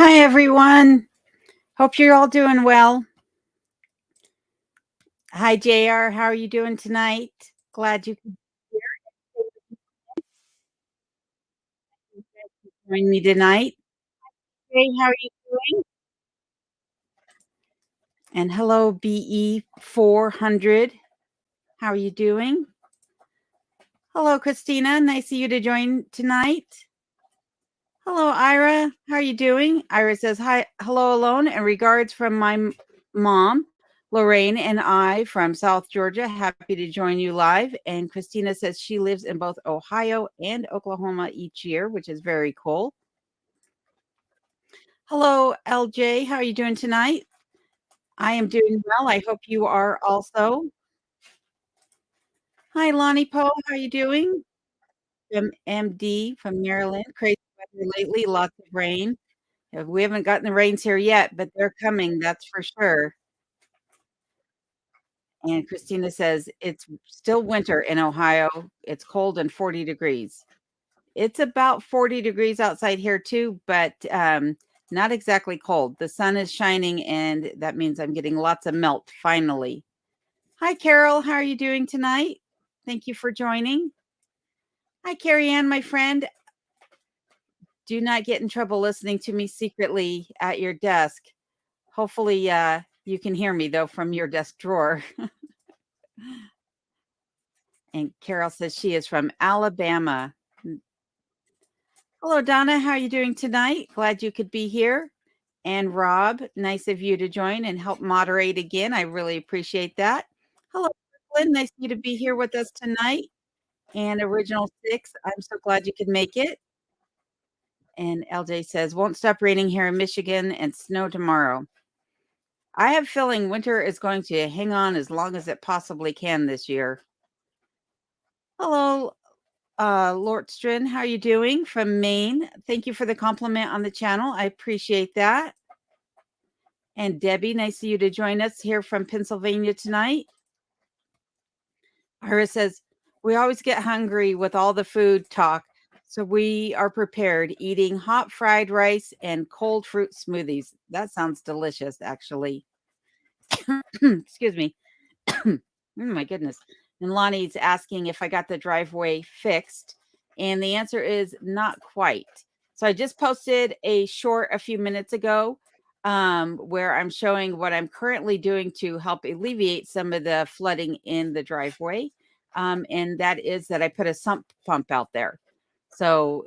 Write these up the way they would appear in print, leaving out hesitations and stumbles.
Hi, everyone. Hope you're all doing well. Hi, JR. How are you doing tonight? Glad you could join me tonight. Hey, how are you doing? And hello, BE 400. How are you doing? Hello, Christina. Nice of you to join tonight. Hello, Ira. How are you doing? Ira says, hi, hello, alone, and regards from my mom, Lorraine, and I from South Georgia. Happy to join you live. And Christina says she lives in both Ohio and Oklahoma each year, which is very cool. Hello, LJ. How are you doing tonight? I am doing well. I hope you are also. Hi, Lonnie Poe. How are you doing? From MD from Maryland. Crazy weather lately, lots of rain. We haven't gotten the rains here yet, but they're coming, that's for sure. And Christina says, "It's still winter in Ohio. It's cold and 40 degrees." It's about 40 degrees outside here too, but, not exactly cold. The sun is shining, and that means I'm getting lots of melt finally. Hi, Carol. How are you doing tonight? Thank you for joining. Hi, Carrie Ann, my friend. Do not get in trouble listening to me secretly at your desk. Hopefully, you can hear me, though, from your desk drawer. And Carol says she is from Alabama. Hello, Donna. How are you doing tonight? Glad you could be here. And Rob, nice of you to join and help moderate again. I really appreciate that. Hello, Brooklyn. Nice of you to be here with us tonight. And Original Six, I'm so glad you could make it. And LJ says, won't stop raining here in Michigan and snow tomorrow. I have a feeling winter is going to hang on as long as it possibly can this year. Hello, Lortstrin, how are you doing from Maine? Thank you for the compliment on the channel. I appreciate that. And Debbie, nice of you to join us here from Pennsylvania tonight. Iris says, we always get hungry with all the food talk, so we are prepared eating hot fried rice and cold fruit smoothies. That sounds delicious, actually. Excuse me. Oh my goodness. And Lonnie's asking if I got the driveway fixed. And the answer is not quite. So I just posted a short a few minutes ago where I'm showing what I'm currently doing to help alleviate some of the flooding in the driveway. And that is that I put a sump pump out there. So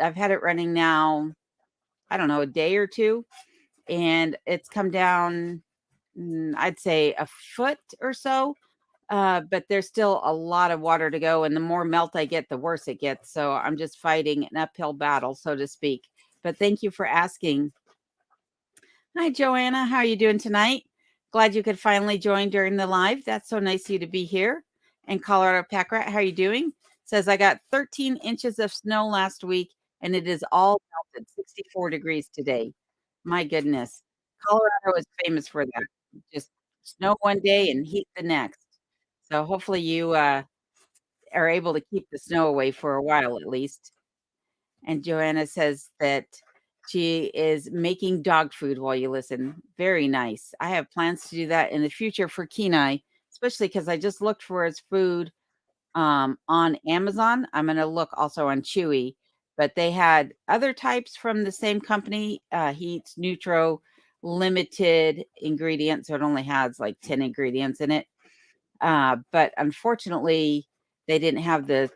I've had it running now, I don't know, a day or two, and it's come down, I'd say a foot or so. But there's still a lot of water to go, and the more melt I get, the worse it gets. So I'm just fighting an uphill battle, so to speak. But thank you for asking. Hi, Joanna. How are you doing tonight? Glad you could finally join during the live. That's so nice of you to be here. And Colorado Pack Rat, how are you doing? Says I got 13 inches of snow last week, and it is all melted. 64 degrees today. My goodness. Colorado is famous for that. Just snow one day and heat the next. So hopefully you are able to keep the snow away for a while at least. And Joanna says that she is making dog food while you listen. Very nice. I have plans to do that in the future for Kenai, especially because I just looked for his food on Amazon. I'm going to look also on Chewy, but they had other types from the same company. He eats Nutro limited ingredients, so it only has like 10 ingredients in it. But unfortunately, they didn't have the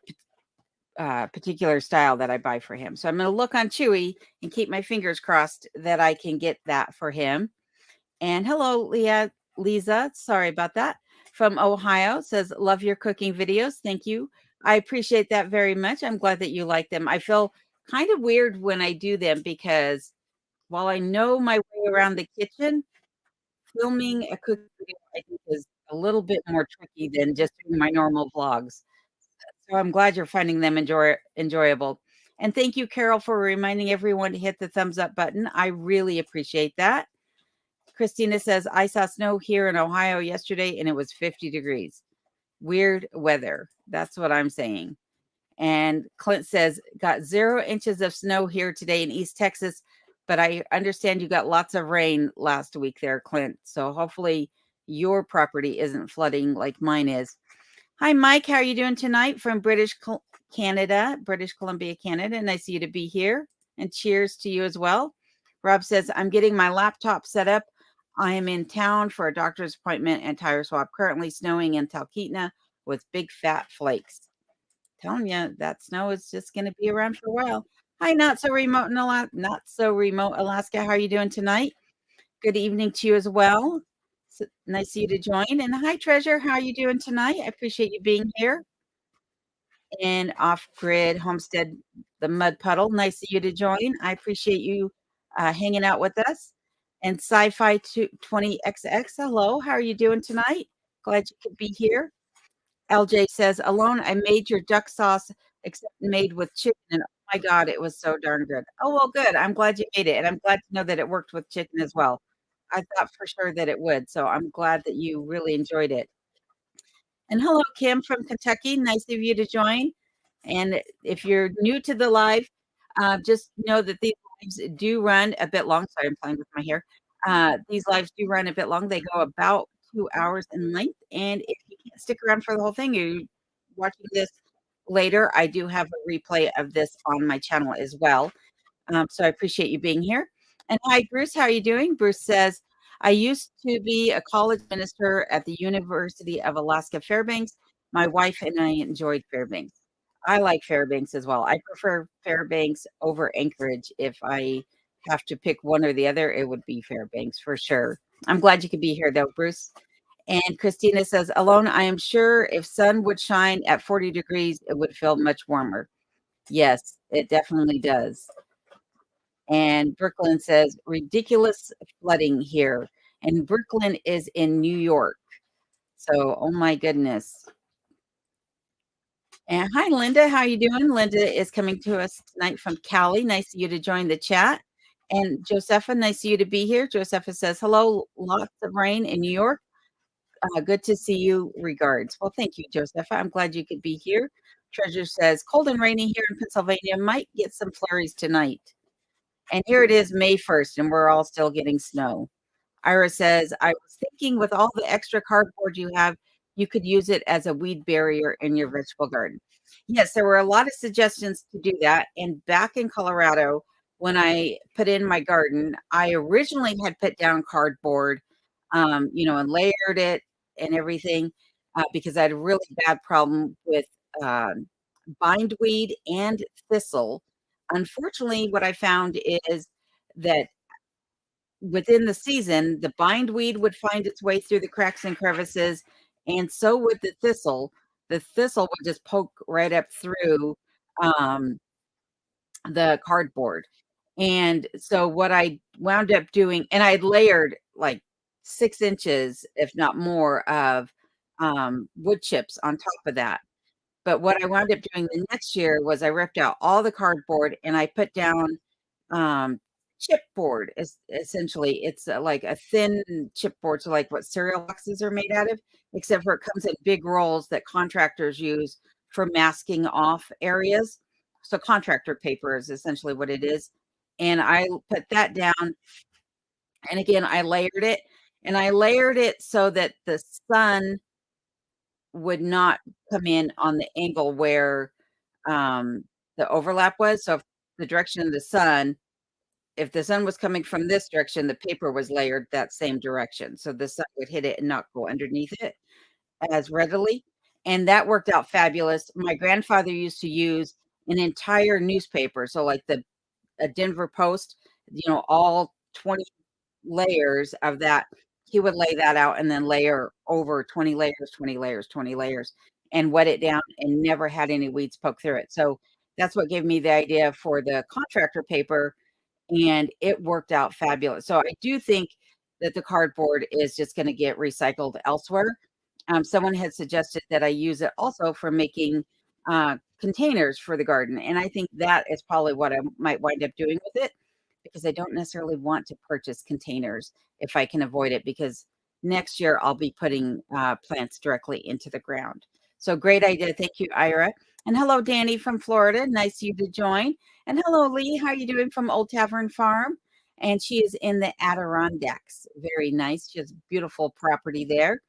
particular style that I buy for him. So I'm going to look on Chewy and keep my fingers crossed that I can get that for him. And hello, Lisa. Sorry about that. From Ohio says, love your cooking videos. Thank you. I appreciate that very much. I'm glad that you like them. I feel kind of weird when I do them because while I know my way around the kitchen, filming a cooking video I think is a little bit more tricky than just doing my normal vlogs. So I'm glad you're finding them enjoyable. And thank you, Carol, for reminding everyone to hit the thumbs up button. I really appreciate that. Christina says, I saw snow here in Ohio yesterday and it was 50 degrees. Weird weather. That's what I'm saying. And Clint says, got 0 inches of snow here today in East Texas. but I understand you got lots of rain last week there, Clint. So hopefully your property isn't flooding like mine is. Hi, Mike. How are you doing tonight from Canada, British Columbia, Canada? Nice of you to be here. And cheers to you as well. Rob says, I'm getting my laptop set up. I am in town for a doctor's appointment and tire swap. Currently snowing in Talkeetna with big fat flakes. Telling you that snow is just going to be around for a while. Hi, not so remote in not so remote Alaska. How are you doing tonight? Good evening to you as well. Nice of you to join. And hi, Treasure. How are you doing tonight? I appreciate you being here. And Off Grid Homestead, the Mud Puddle. Nice of you to join. I appreciate you hanging out with us. And Sci-Fi 20XX. Hello. How are you doing tonight? Glad you could be here. LJ says, Alone, I made your duck sauce, except made with chicken. And oh my God, it was so darn good. Oh, well, good. I'm glad you made it. And I'm glad to know that it worked with chicken as well. I thought for sure that it would. So I'm glad that you really enjoyed it. And hello, Kim from Kentucky. Nice of you to join. And if you're new to the live, just know that these lives do run a bit long. Sorry, I'm playing with my hair. These lives do run a bit long. They go about 2 hours in length. And if you can't stick around for the whole thing, you're watching this later, I do have a replay of this on my channel as well. So I appreciate you being here. And hi, Bruce. How are you doing? Bruce says, I used to be a college minister at the University of Alaska Fairbanks. My wife and I enjoyed Fairbanks. I like Fairbanks as well. I prefer Fairbanks over Anchorage. If I have to pick one or the other, it would be Fairbanks for sure. I'm glad you could be here though, Bruce. And Christina says, Alone, I am sure if sun would shine at 40 degrees, it would feel much warmer. Yes, it definitely does. And Brooklyn says, ridiculous flooding here. And Brooklyn is in New York. So, oh my goodness. And hi, Linda. How you doing? Linda is coming to us tonight from Cali. Nice of you to join the chat. And Josepha, nice of you to be here. Josepha says, hello, lots of rain in New York. Good to see you. Regards. Well, thank you, Josepha. I'm glad you could be here. Treasure says, cold and rainy here in Pennsylvania. Might get some flurries tonight. And here it is, May 1st, and we're all still getting snow. Ira says, I was thinking with all the extra cardboard you have, you could use it as a weed barrier in your vegetable garden. Yes, there were a lot of suggestions to do that. And back in Colorado, when I put in my garden, I originally had put down cardboard, and layered it and everything because I had a really bad problem with bindweed and thistle. Unfortunately, what I found is that within the season, the bindweed would find its way through the cracks and crevices, and so would the thistle. The thistle would just poke right up through the cardboard. And so what I wound up doing, and I had layered like 6 inches, if not more, of wood chips on top of that. But what I wound up doing the next year was I ripped out all the cardboard and I put down chipboard. Essentially, it's like a thin chipboard, so like what cereal boxes are made out of, except for it comes in big rolls that contractors use for masking off areas. So contractor paper is essentially what it is. And I put that down. And again, I layered it, and I layered it so that the sun would not come in on the angle where the overlap was. So if the direction of the sun, if the sun was coming from this direction, the paper was layered that same direction. So the sun would hit it and not go underneath it as readily. And that worked out fabulous. My grandfather used to use an entire newspaper. So like a Denver Post, all 20 layers of that. He would lay that out and then layer over 20 layers, 20 layers, 20 layers, and wet it down and never had any weeds poke through it. So that's what gave me the idea for the contractor paper, and it worked out fabulous. So I do think that the cardboard is just going to get recycled elsewhere. Someone had suggested that I use it also for making containers for the garden, and I think that is probably what I might wind up doing with it, because I don't necessarily want to purchase containers if I can avoid it, because next year I'll be putting plants directly into the ground. So great idea. Thank you, Ira. And hello, Danny from Florida. Nice of you to join. And hello, Lee. How are you doing from Old Tavern Farm? and she is in the Adirondacks. Very nice. She has beautiful property there.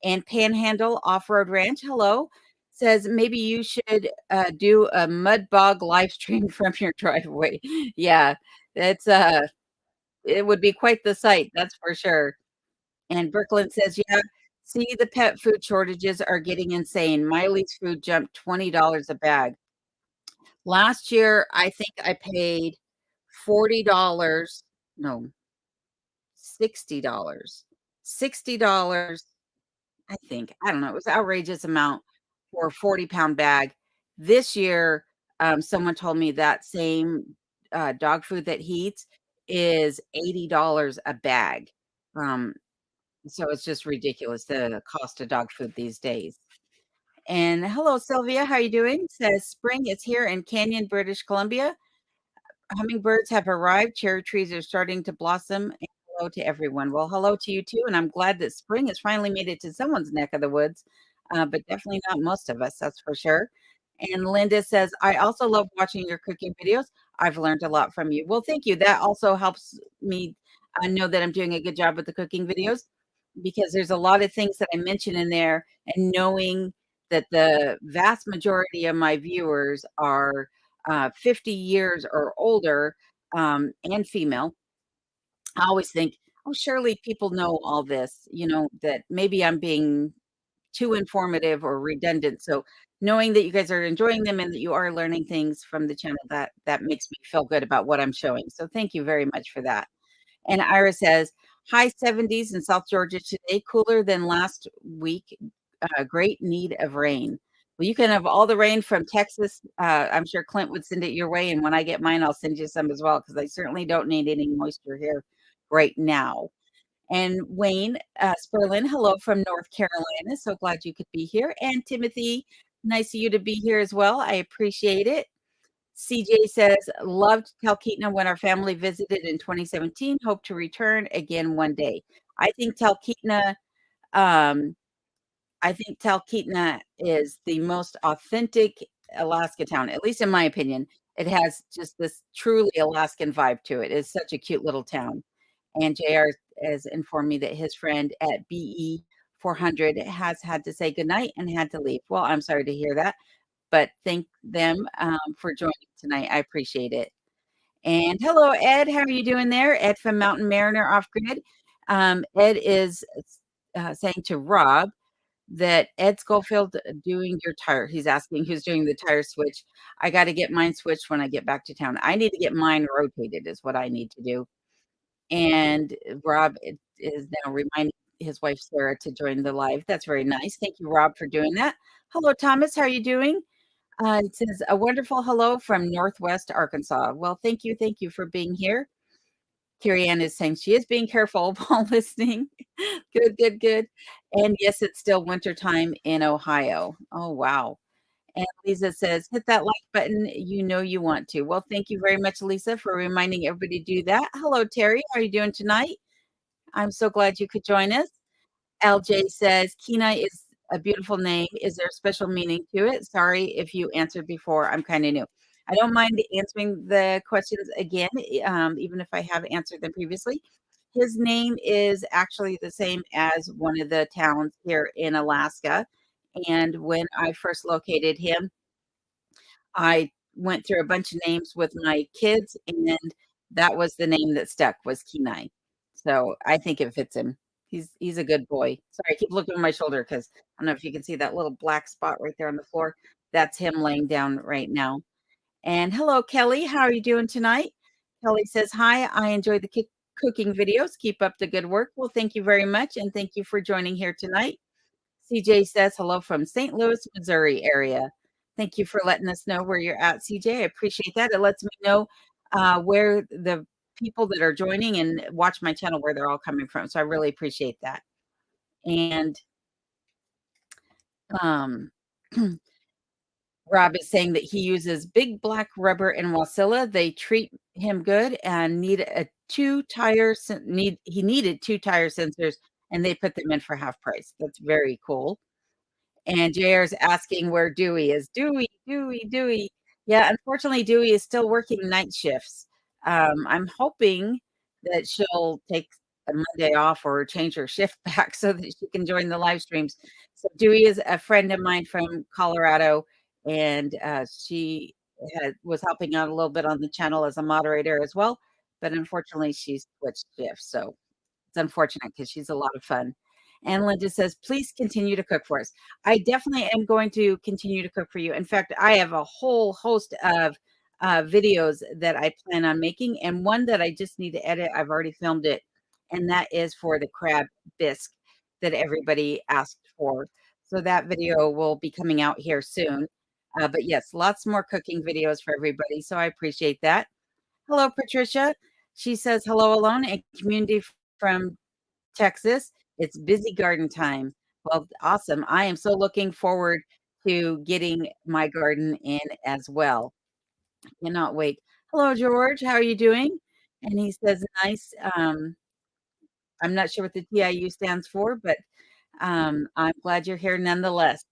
And Panhandle Off-Road Ranch, hello, says maybe you should do a mud bog live stream from your driveway. Yeah, it's it would be quite the sight, that's for sure. And Brooklyn says, yeah, see, the pet food shortages are getting insane. Miley's food jumped $20 a bag. Last year, I think I paid $40, no, $60. $60, I think. I don't know. It was an outrageous amount for a 40-pound bag. This year, someone told me that same dog food that he eats is $80 a bag. Um, so it's just ridiculous the cost of dog food these days. And hello, Sylvia. How are you doing? Says spring is here in Canyon, British Columbia. Hummingbirds have arrived. Cherry trees are starting to blossom. And hello to everyone. Well, hello to you too. And I'm glad that spring has finally made it to someone's neck of the woods, but definitely not most of us, that's for sure. And Linda says, I also love watching your cooking videos. I've learned a lot from you. Well, thank you. That also helps me know that I'm doing a good job with the cooking videos because there's a lot of things that I mention in there, and knowing that the vast majority of my viewers are 50 years or older, and female, I always think, oh, surely people know all this, that maybe I'm being too informative or redundant. So knowing that you guys are enjoying them and that you are learning things from the channel, that makes me feel good about what I'm showing. So thank you very much for that. And Ira says, high 70s in South Georgia today, cooler than last week. Great need of rain. Well, you can have all the rain from Texas. I'm sure Clint would send it your way. And when I get mine, I'll send you some as well, because I certainly don't need any moisture here right now. And Wayne Sperlin, hello from North Carolina. So glad you could be here. And Timothy, nice of you to be here as well. I appreciate it. CJ says, loved Talkeetna when our family visited in 2017. Hope to return again one day. I think Talkeetna, um, I think Talkeetna is the most authentic Alaska town, at least in my opinion. It has just this truly Alaskan vibe to it. It's such a cute little town. And JR has informed me that his friend at BE 400 has had to say goodnight and had to leave. Well, I'm sorry to hear that, but thank them for joining tonight. I appreciate it. And hello, Ed. How are you doing there? Ed from Mountain Mariner Off Grid. Ed is saying to Rob that Ed Schofield doing your tire. He's asking who's doing the tire switch. I got to get mine switched when I get back to town. I need to get mine rotated, is what I need to do. And Rob is now reminding his wife Sarah to join the live. That's very nice. Thank you, Rob, for doing that. Hello, Thomas. How are you doing? It says a wonderful hello from Northwest Arkansas. Well, thank you for being here. Carrie Ann is saying she is being careful while listening. Good, good, good. And yes, it's still wintertime in Ohio. Oh, wow. And Lisa says, hit that like button. You know you want to. Well, thank you very much, Lisa, for reminding everybody to do that. Hello, Terry. How are you doing tonight? I'm so glad you could join us. LJ says, Kenai is a beautiful name. Is there a special meaning to it? Sorry if you answered before. I'm kind of new. I don't mind answering the questions again, even if I have answered them previously. His name is actually the same as one of the towns here in Alaska. And when I first located him, I went through a bunch of names with my kids, and that was the name that stuck, was Kenai. So I think it fits him. He's a good boy. Sorry, I keep looking over my shoulder because I don't know if you can see that little black spot right there on the floor. That's him laying down right now. And hello, Kelly. How are you doing tonight? Kelly says, hi, I enjoy the cooking videos. Keep up the good work. Well, thank you very much. And thank you for joining here tonight. CJ says hello from St. Louis, Missouri area. Thank you for letting us know where you're at, CJ. I appreciate that. It lets me know where the people that are joining and watch my channel, where they're all coming from. So I really appreciate that. And um, Rob is saying that he uses Big Black Rubber and Wasilla. They treat him good and need a he needed 2 tire sensors, and they put them in for half price. That's very cool. And JR is asking where Dewey is. Dewey. Yeah, unfortunately, Dewey is still working night shifts. I'm hoping that she'll take a Monday off or change her shift back so that she can join the live streams. So Dewey is a friend of mine from Colorado, and she was helping out a little bit on the channel as a moderator as well. But unfortunately, she's switched shifts. So it's unfortunate because she's a lot of fun. And Linda says, please continue to cook for us. I definitely am going to continue to cook for you. In fact, I have a whole host of videos that I plan on making, and one that I just need to edit. I've already filmed it, and that is for the crab bisque that everybody asked for. So that video will be coming out here soon. But yes, lots more cooking videos for everybody. So I appreciate that. Hello, Patricia. She says, hello, Alone, a community from Texas. It's busy garden time. Well, awesome. I am so looking forward to getting my garden in as well. Cannot wait. Hello, George. How are you doing? And he says, nice. I'm not sure what the TIU stands for, but I'm glad you're here nonetheless.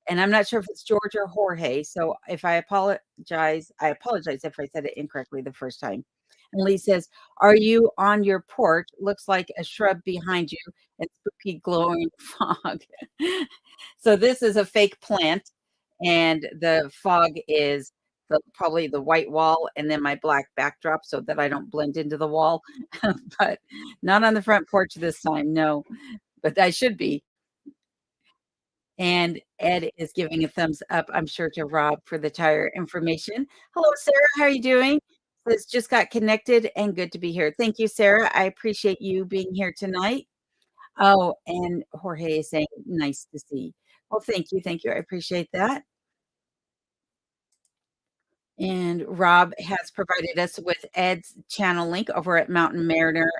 And I'm not sure if it's George or Jorge. So if I apologize if I said it incorrectly the first time. And Lee says, are you on your porch? Looks like a shrub behind you and spooky glowing fog. So this is a fake plant, and the fog is probably the white wall and then my black backdrop so that I don't blend into the wall. But not on the front porch this time, no. But I should be. And Ed is giving a thumbs up, I'm sure, to Rob for the tire information. Hello, Sarah. How are you doing? Says just got connected and good to be here. Thank you, Sarah. I appreciate you being here tonight. Oh, and Jorge is saying nice to see. Well, thank you. Thank you. I appreciate that. And Rob has provided us with Ed's channel link over at Mountain Mariner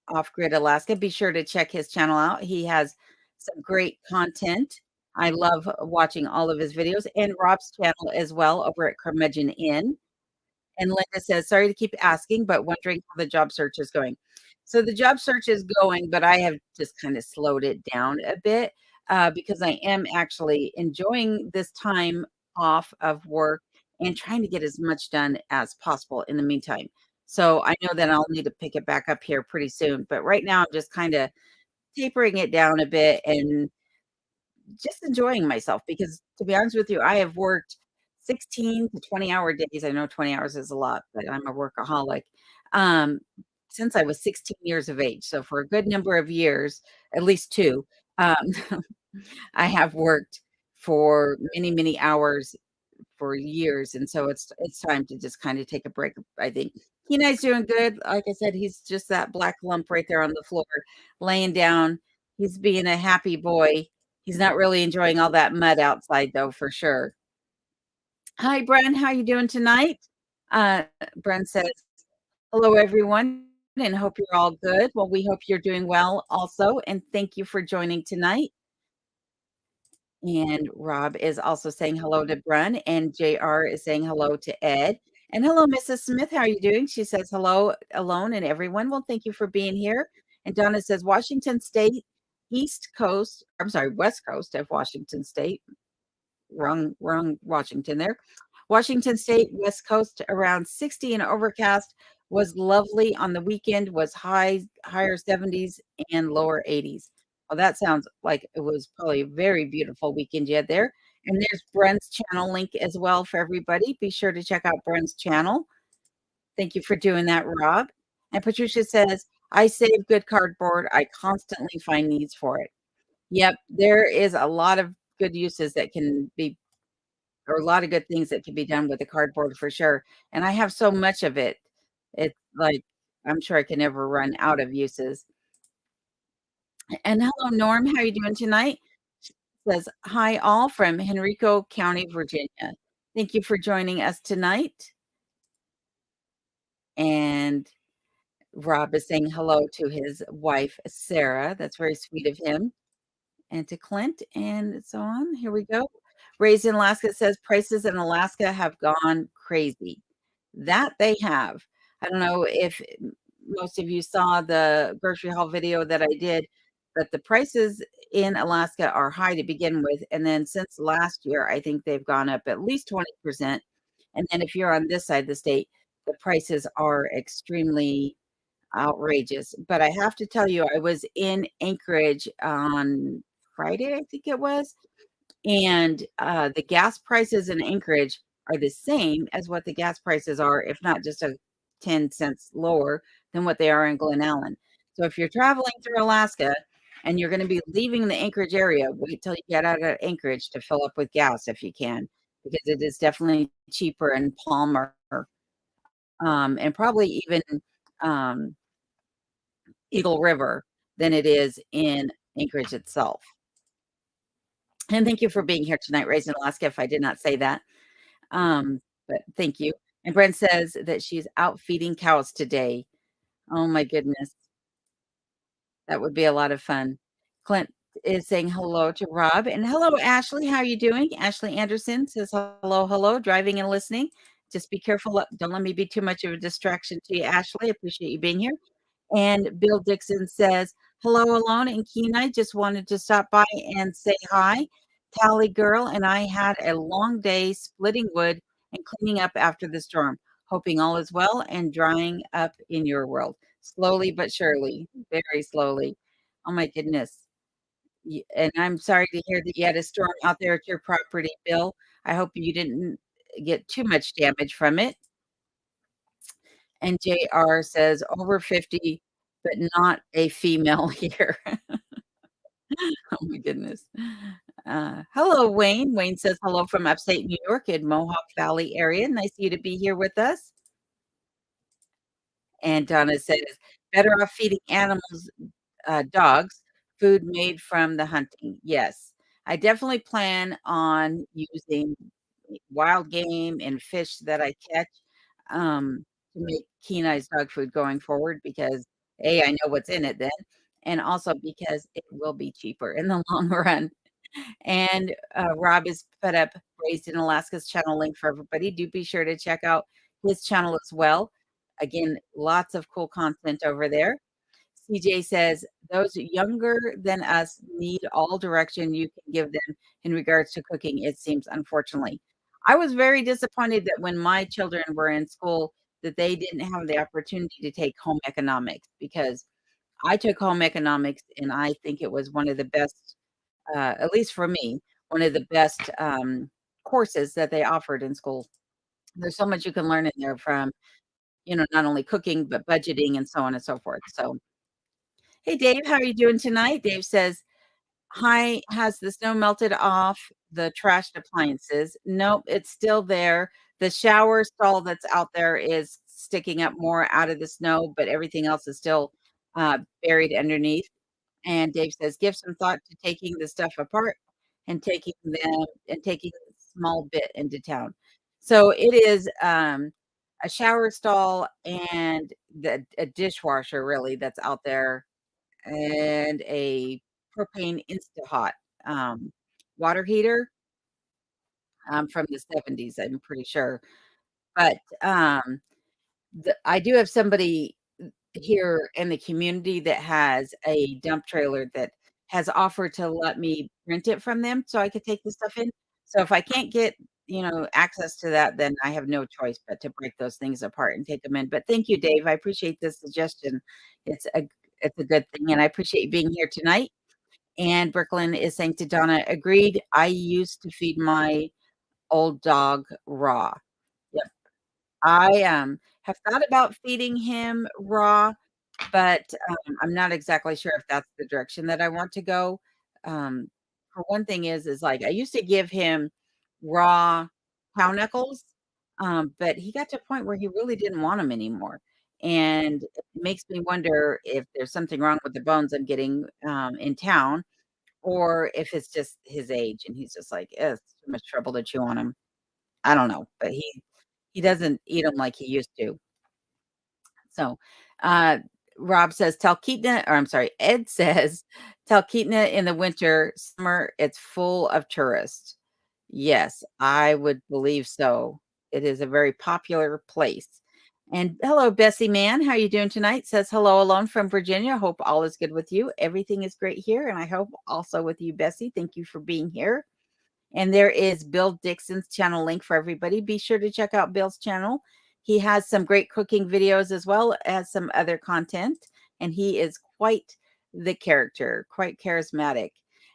Off Grid Alaska. Be sure to check his channel out. He has some great content. I love watching all of his videos, and Rob's channel as well over at Curmudgeon Inn. And Linda says, sorry to keep asking, but wondering how the job search is going. So the job search is going, but I have just kind of slowed it down a bit because I am actually enjoying this time off of work and trying to get as much done as possible in the meantime. So I know that I'll need to pick it back up here pretty soon. But right now, I'm just kind of tapering it down a bit and just enjoying myself because, to be honest with you, I have worked 16 to 20-hour days. I know 20 hours is a lot, but I'm a workaholic. Um, since I was 16 years of age. So for a good number of years, at least two, um, I have worked for many, many hours for years. And so it's time to just kind of take a break, I think. Kenai's doing good. Like I said, he's just that black lump right there on the floor, laying down. He's being a happy boy. He's not really enjoying all that mud outside, though, for sure. Hi, Bren. How you doing tonight? Bren says, hello, everyone, and hope you're all good. Well, we hope you're doing well also, and thank you for joining tonight. And Rob is also saying hello to Bren, and JR is saying hello to Ed. And hello, Mrs. Smith. How are you doing? She says hello, Alone, and everyone. Well, thank you for being here. And Donna says Washington State, West Coast of Washington State. Wrong Washington there. Washington State, West Coast, around 60 and overcast. Was lovely on the weekend, was higher 70s and lower 80s. Well, that sounds like it was probably a very beautiful weekend you had there. And there's Bren's channel link as well for everybody. Be sure to check out Bren's channel. Thank you for doing that, Rob. And Patricia says, I save good cardboard. I constantly find needs for it. Yep, there is a lot of good uses that can be, or a lot of good things that can be done with the cardboard for sure. And I have so much of it. It's like, I'm sure I can never run out of uses. And hello, Norm. How are you doing tonight? Says, hi, all from Henrico County, Virginia. Thank you for joining us tonight. And Rob is saying hello to his wife, Sarah. That's very sweet of him. And to Clint and so on. Here we go. Raised in Alaska says prices in Alaska have gone crazy. That they have. I don't know if most of you saw the grocery haul video that I did, but the prices in Alaska are high to begin with. And then since last year, I think they've gone up at least 20%. And then if you're on this side of the state, the prices are extremely outrageous. But I have to tell you, I was in Anchorage on Friday, I think it was, and, the gas prices in Anchorage are the same as what the gas prices are, if not just a 10 cents lower than what they are in Glen Allen. So if you're traveling through Alaska and you're gonna be leaving the Anchorage area, wait till you get out of Anchorage to fill up with gas if you can, because it is definitely cheaper in Palmer, and probably even, um, Eagle River than it is in Anchorage itself. And thank you for being here tonight, Raised in Alaska, if I did not say that. But thank you. And Brent says that she's out feeding cows today. Oh my goodness, that would be a lot of fun. Clint is saying hello to Rob and hello, Ashley. How are you doing? Ashley Anderson says hello, hello, driving and listening. Just be careful. Don't let me be too much of a distraction to you, Ashley. Appreciate you being here. And Bill Dixon says, hello, Alone and Kenai. Just wanted to stop by and say hi. Tally girl and I had a long day splitting wood and cleaning up after the storm. Hoping all is well and drying up in your world. Slowly but surely, very slowly. Oh my goodness. And I'm sorry to hear that you had a storm out there at your property, Bill. I hope you didn't get too much damage from it. And JR says, "Over 50, but not a female here." Oh my goodness. Hello, Wayne. Wayne says, "Hello from upstate New York in Mohawk Valley area. Nice of you to be here with us." And Donna says, "Better off feeding animals, dogs, food made from the hunting." Yes. I definitely plan on using wild game and fish that I catch, to make Kenai's dog food going forward because, A, I know what's in it then, and also because it will be cheaper in the long run. And, Rob has put up Raised in Alaska's channel link for everybody. Do be sure to check out his channel as well. Again, lots of cool content over there. CJ says, "Those younger than us need all direction you can give them in regards to cooking, it seems, unfortunately." I was very disappointed that when my children were in school, that they didn't have the opportunity to take home economics because I took home economics and I think it was one of the best, at least for me, one of the best, courses that they offered in school. There's so much you can learn in there from, not only cooking, but budgeting and so on and so forth. So, hey, Dave, how are you doing tonight? Dave says, "Hi, has the snow melted off the trashed appliances?" Nope, it's still there. The shower stall that's out there is sticking up more out of the snow, but everything else is still buried underneath. And Dave says, "Give some thought to taking the stuff apart and taking a small bit into town." So it is a shower stall and a dishwasher really that's out there and a propane Instahot, um, water heater, from the '70s, I'm pretty sure. But, I do have somebody here in the community that has a dump trailer that has offered to let me rent it from them so I could take the stuff in. So if I can't get, access to that, then I have no choice but to break those things apart and take them in. But thank you, Dave. I appreciate this suggestion. It's a it's a good thing, and I appreciate you being here tonight. And Brooklyn is saying to Donna, "Agreed. I used to feed my old dog raw." Yep. I, have thought about feeding him raw, but, I'm not exactly sure if that's the direction that I want to go. Um, for one thing is, like, I used to give him raw cow knuckles, but he got to a point where he really didn't want them anymore, and it makes me wonder if there's something wrong with the bones I'm getting, in town, or if it's just his age and he's just like, "Ugh, it's too much trouble to chew on him." I don't know, but he doesn't eat them like he used to. So, uh, Rob says, Talkeetna, or I'm sorry, Ed says, Talkeetna in the winter, summer, it's full of tourists. Yes, I would believe so. It is a very popular place. And hello, Bessie Mann. How are you doing tonight? Says hello alone from Virginia. Hope all is good with you. Everything is great here. And I hope also with you, Bessie. Thank you for being here. And there is Bill Dixon's channel link for everybody. Be sure to check out Bill's channel. He has some great cooking videos as well as some other content, and he is quite the character, quite charismatic.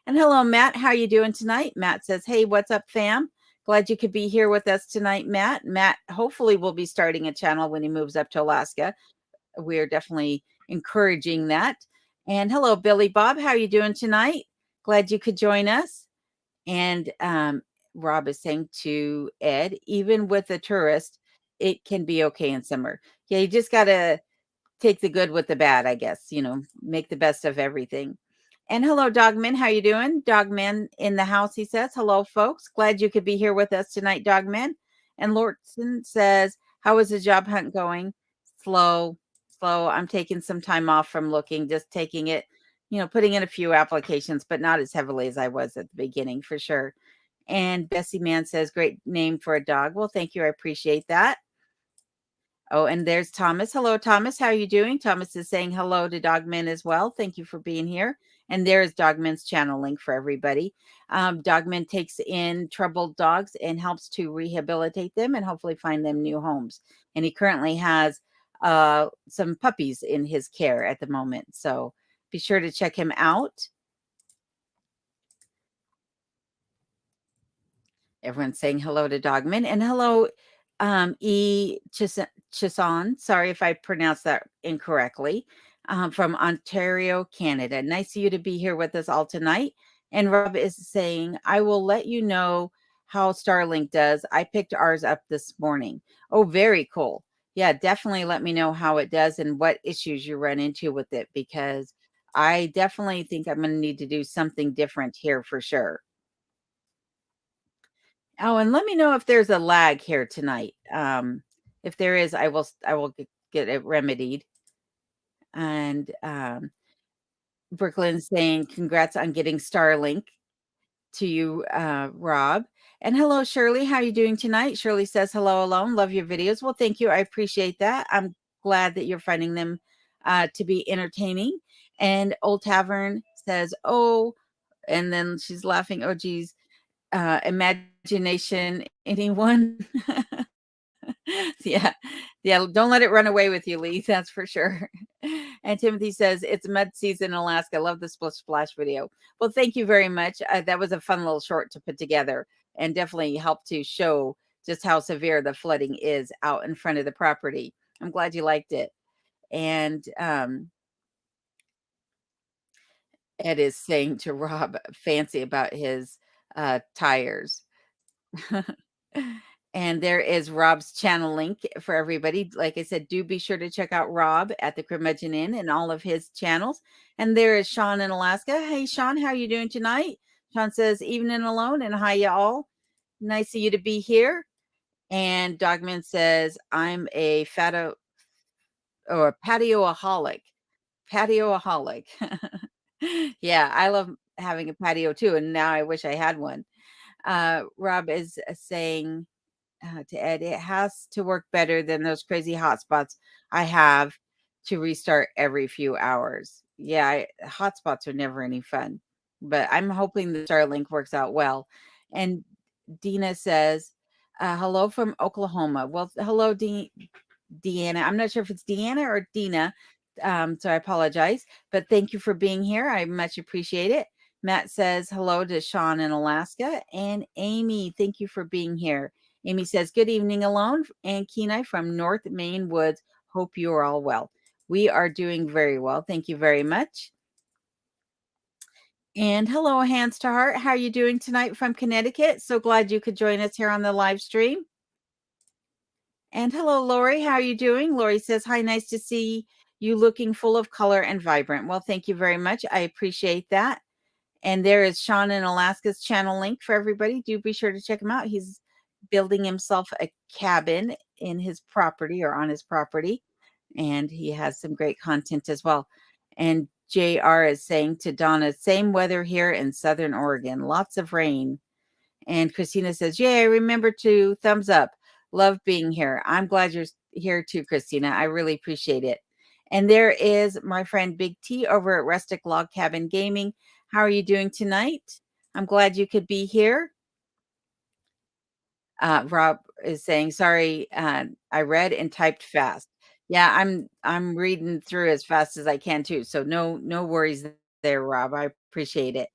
And hello, Matt. How you doing tonight? Matt says, "Hey, what's up, fam? Glad you could be here with us tonight, Matt." Matt hopefully will be starting a channel when he moves up to Alaska. We're definitely encouraging that. And hello, Billy Bob. How you doing tonight? Glad you could join us. And Rob is saying to Ed, even with a tourist, it can be okay in summer. Yeah, you just got to take the good with the bad, I guess, make the best of everything. And hello, Dogman. How you doing? Dogman in the house, he says. Hello, folks. Glad you could be here with us tonight, Dogman. And Lortson says, how is the job hunt going? Slow, slow. I'm taking some time off from looking, just taking it, putting in a few applications, but not as heavily as I was at the beginning, for sure. And Bessie Man says, great name for a dog. Well, thank you. I appreciate that. Oh, and there's Thomas. Hello, Thomas. How are you doing? Thomas is saying hello to Dogman as well. Thank you for being here. And there is Dogman's channel link for everybody. Dogman takes in troubled dogs and helps to rehabilitate them and hopefully find them new homes. And he currently has some puppies in his care at the moment. So be sure to check him out. Everyone's saying hello to Dogman and hello, Chisan. Sorry if I pronounced that incorrectly. From Ontario, Canada. Nice of you to be here with us all tonight. And Rob is saying, I will let you know how Starlink does. I picked ours up this morning. Oh, very cool. Yeah, definitely let me know how it does and what issues you run into with it, because I definitely think I'm going to need to do something different here for sure. Oh, and let me know if there's a lag here tonight. If there is, I will get it remedied. And Brooklyn saying congrats on getting Starlink to you, Rob. And hello, Shirley. How are you doing tonight? Shirley says hello alone. Love your videos. Well, thank you. I appreciate that. I'm glad that you're finding them to be entertaining. And Old Tavern says, oh, and then she's laughing. Oh, geez. Imagination, anyone? Yeah. Yeah, don't let it run away with you, Lee, that's for sure. And Timothy says, "It's mud season in Alaska. Love the Splish Splash video." Well, thank you very much. That was a fun little short to put together and definitely helped to show just how severe the flooding is out in front of the property. I'm glad you liked it. And, Ed is saying to Rob, fancy about his, tires. And there is Rob's channel link for everybody. Like I said, do be sure to check out Rob at the Curmudgeon Inn and all of his channels. And there is Sean in Alaska. Hey, Sean, how are you doing tonight? Sean says, evening alone, and hi, y'all. Nice of you to be here. And Dogman says, I'm a fatto or a patioaholic. Patioaholic. Yeah, I love having a patio too. And now I wish I had one. Rob is saying, to Ed, it has to work better than those crazy hotspots I have to restart every few hours. Yeah, hotspots are never any fun, but I'm hoping the Starlink works out well. And Dina says, hello from Oklahoma. Well, hello, Deanna. I'm not sure if it's Deanna or Dina. So I apologize, but thank you for being here. I much appreciate it. Matt says hello to Sean in Alaska. And Amy, thank you for being here. Amy says, good evening, Alone and Kenai from North Maine Woods. Hope you are all well. We are doing very well. Thank you very much. And hello, Hands to Heart. How are you doing tonight from Connecticut? So glad you could join us here on the live stream. And hello, Lori. How are you doing? Lori says, hi, nice to see you looking full of color and vibrant. Well, thank you very much. I appreciate that. And there is Sean in Alaska's channel link for everybody. Do be sure to check him out. He's building himself a cabin in his property or on his property. And he has some great content as well. And JR is saying to Donna, same weather here in Southern Oregon, lots of rain. And Christina says, yay, remember to thumbs up. Love being here. I'm glad you're here too, Christina. I really appreciate it. And there is my friend Big T over at Rustic Log Cabin Gaming. How are you doing tonight? I'm glad you could be here. Rob is saying, "Sorry, I read and typed fast." Yeah, I'm reading through as fast as I can too, so no worries there, Rob. I appreciate it.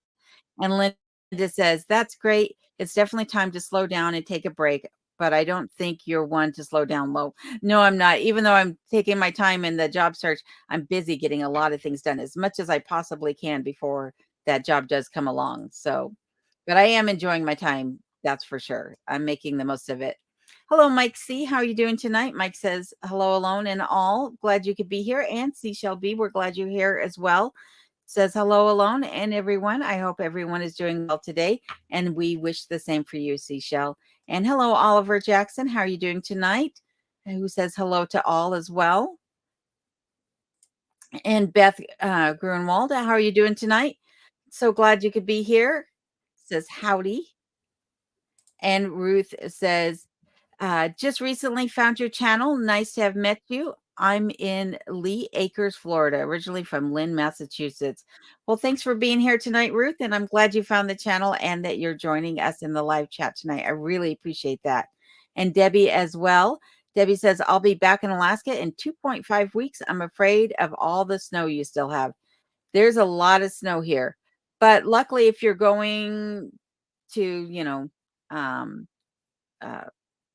And Linda says, "That's great. It's definitely time to slow down and take a break, but I don't think you're one to slow down low." No, I'm not. Even though I'm taking my time in the job search, I'm busy getting a lot of things done as much as I possibly can before that job does come along. So, but I am enjoying my time. That's for sure. I'm making the most of it. Hello, Mike C. How are you doing tonight? Mike says, "Hello, alone and all. Glad you could be here." And Seashell B, we're glad you're here as well. Says, "Hello, alone and everyone. I hope everyone is doing well today. And we wish the same for you, Seashell." And hello, Oliver Jackson. How are you doing tonight? And who says hello to all as well. And Beth Grunwald, how are you doing tonight? So glad you could be here. Says howdy. And Ruth says, "Just recently found your channel. Nice to have met you. I'm in Lee Acres, Florida, originally from Lynn, Massachusetts." Well, thanks for being here tonight, Ruth. And I'm glad you found the channel and that you're joining us in the live chat tonight. I really appreciate that. And Debbie as well. Debbie says, "I'll be back in Alaska in 2.5 weeks. I'm afraid of all the snow you still have." There's a lot of snow here. But luckily, if you're going to, um, uh,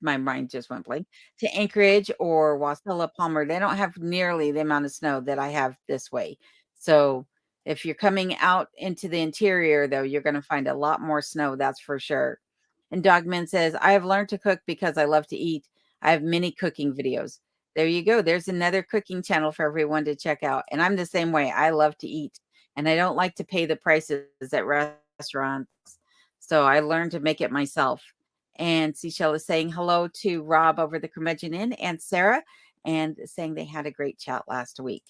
my mind just went blank, to Anchorage or Wasilla, Palmer, they don't have nearly the amount of snow that I have this way. So if you're coming out into the interior, though, you're going to find a lot more snow, that's for sure. And Dogman says, "I have learned to cook because I love to eat. I have many cooking videos." There you go. There's another cooking channel for everyone to check out. And I'm the same way. I love to eat and I don't like to pay the prices at restaurants. So I learned to make it myself. And Seashell is saying hello to Rob over the Curmudgeon Inn and Sarah and saying they had a great chat last week.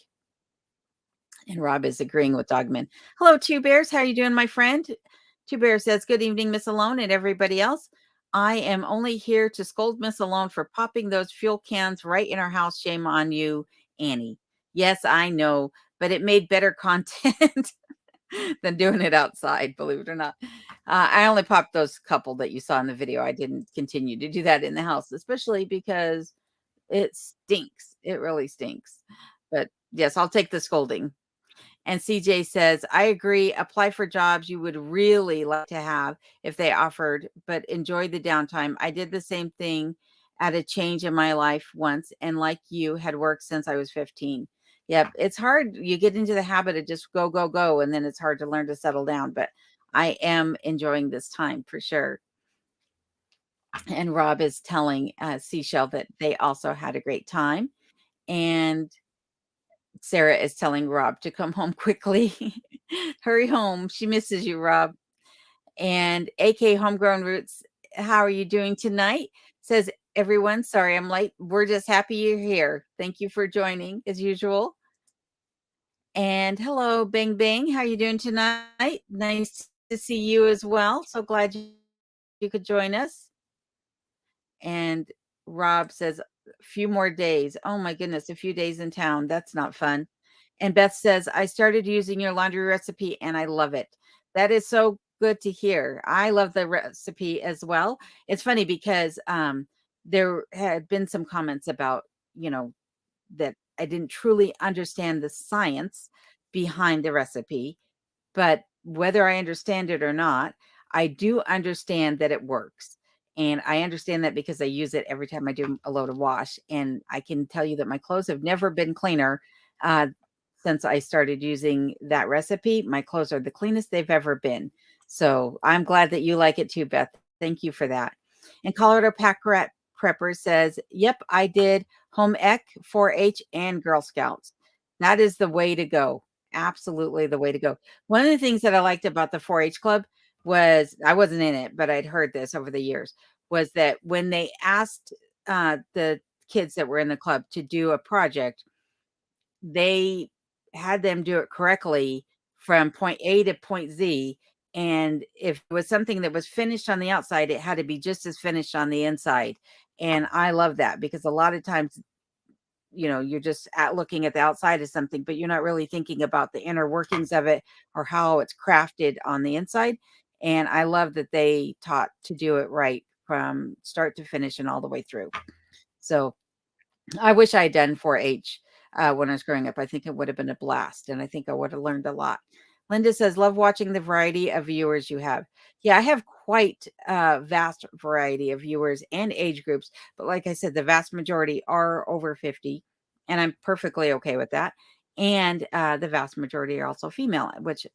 And Rob is agreeing with Dogman. Hello, Two Bears. How are you doing, my friend? Two Bears says, "Good evening, Miss Alone and everybody else. I am only here to scold Miss Alone for popping those fuel cans right in our house. Shame on you, Annie." Yes, I know, but it made better content than doing it outside, believe it or not. I only popped those couple that you saw in the video. I didn't continue to do that in the house, especially because it stinks. It really stinks. But yes, I'll take the scolding. And CJ says, "I agree. Apply for jobs you would really like to have if they offered, but enjoy the downtime. I did the same thing at a change in my life once, and like you, had worked since I was 15. Yep, it's hard. You get into the habit of just go, go, go, and then it's hard to learn to settle down. But I am enjoying this time for sure." And Rob is telling Seashell that they also had a great time. And Sarah is telling Rob to come home quickly. Hurry home. She misses you, Rob. And AK Homegrown Roots, how are you doing tonight? Says, "Everyone, sorry I'm late. We're just happy you're here. Thank you for joining as usual." And hello, Bang Bang. How are you doing tonight? Nice to see you as well. So glad you could join us. And Rob says, "A few more days." Oh my goodness, a few days in town. That's not fun. And Beth says, "I started using your laundry recipe and I love it." That is so good to hear. I love the recipe as well. It's funny because there had been some comments about, you know, that I didn't truly understand the science behind the recipe, but whether I understand it or not, I do understand that it works. And I understand that because I use it every time I do a load of wash. And I can tell you that my clothes have never been cleaner uh, since I started using that recipe. My clothes are the cleanest they've ever been. So I'm glad that you like it too, Beth. Thank you for that. And Colorado Pack Rat Prepper says, "Yep, I did home ec, 4-H, and Girl Scouts. That is the way to go. Absolutely the way to go." One of the things that I liked about the 4-H club was I wasn't in it, but I'd heard this over the years, was that when they asked the kids that were in the club to do a project, they had them do it correctly from point A to point Z. And if it was something that was finished on the outside, it had to be just as finished on the inside. And I love that because a lot of times, you're just looking at the outside of something, but you're not really thinking about the inner workings of it or how it's crafted on the inside. And I love that they taught to do it right from start to finish and all the way through. So I wish I had done 4-H when I was growing up. I think it would have been a blast, and I think I would have learned a lot. Linda says, "Love watching the variety of viewers you have." Yeah, I have quite a vast variety of viewers and age groups, but like I said, the vast majority are over 50, and I'm perfectly okay with that. And the vast majority are also female, which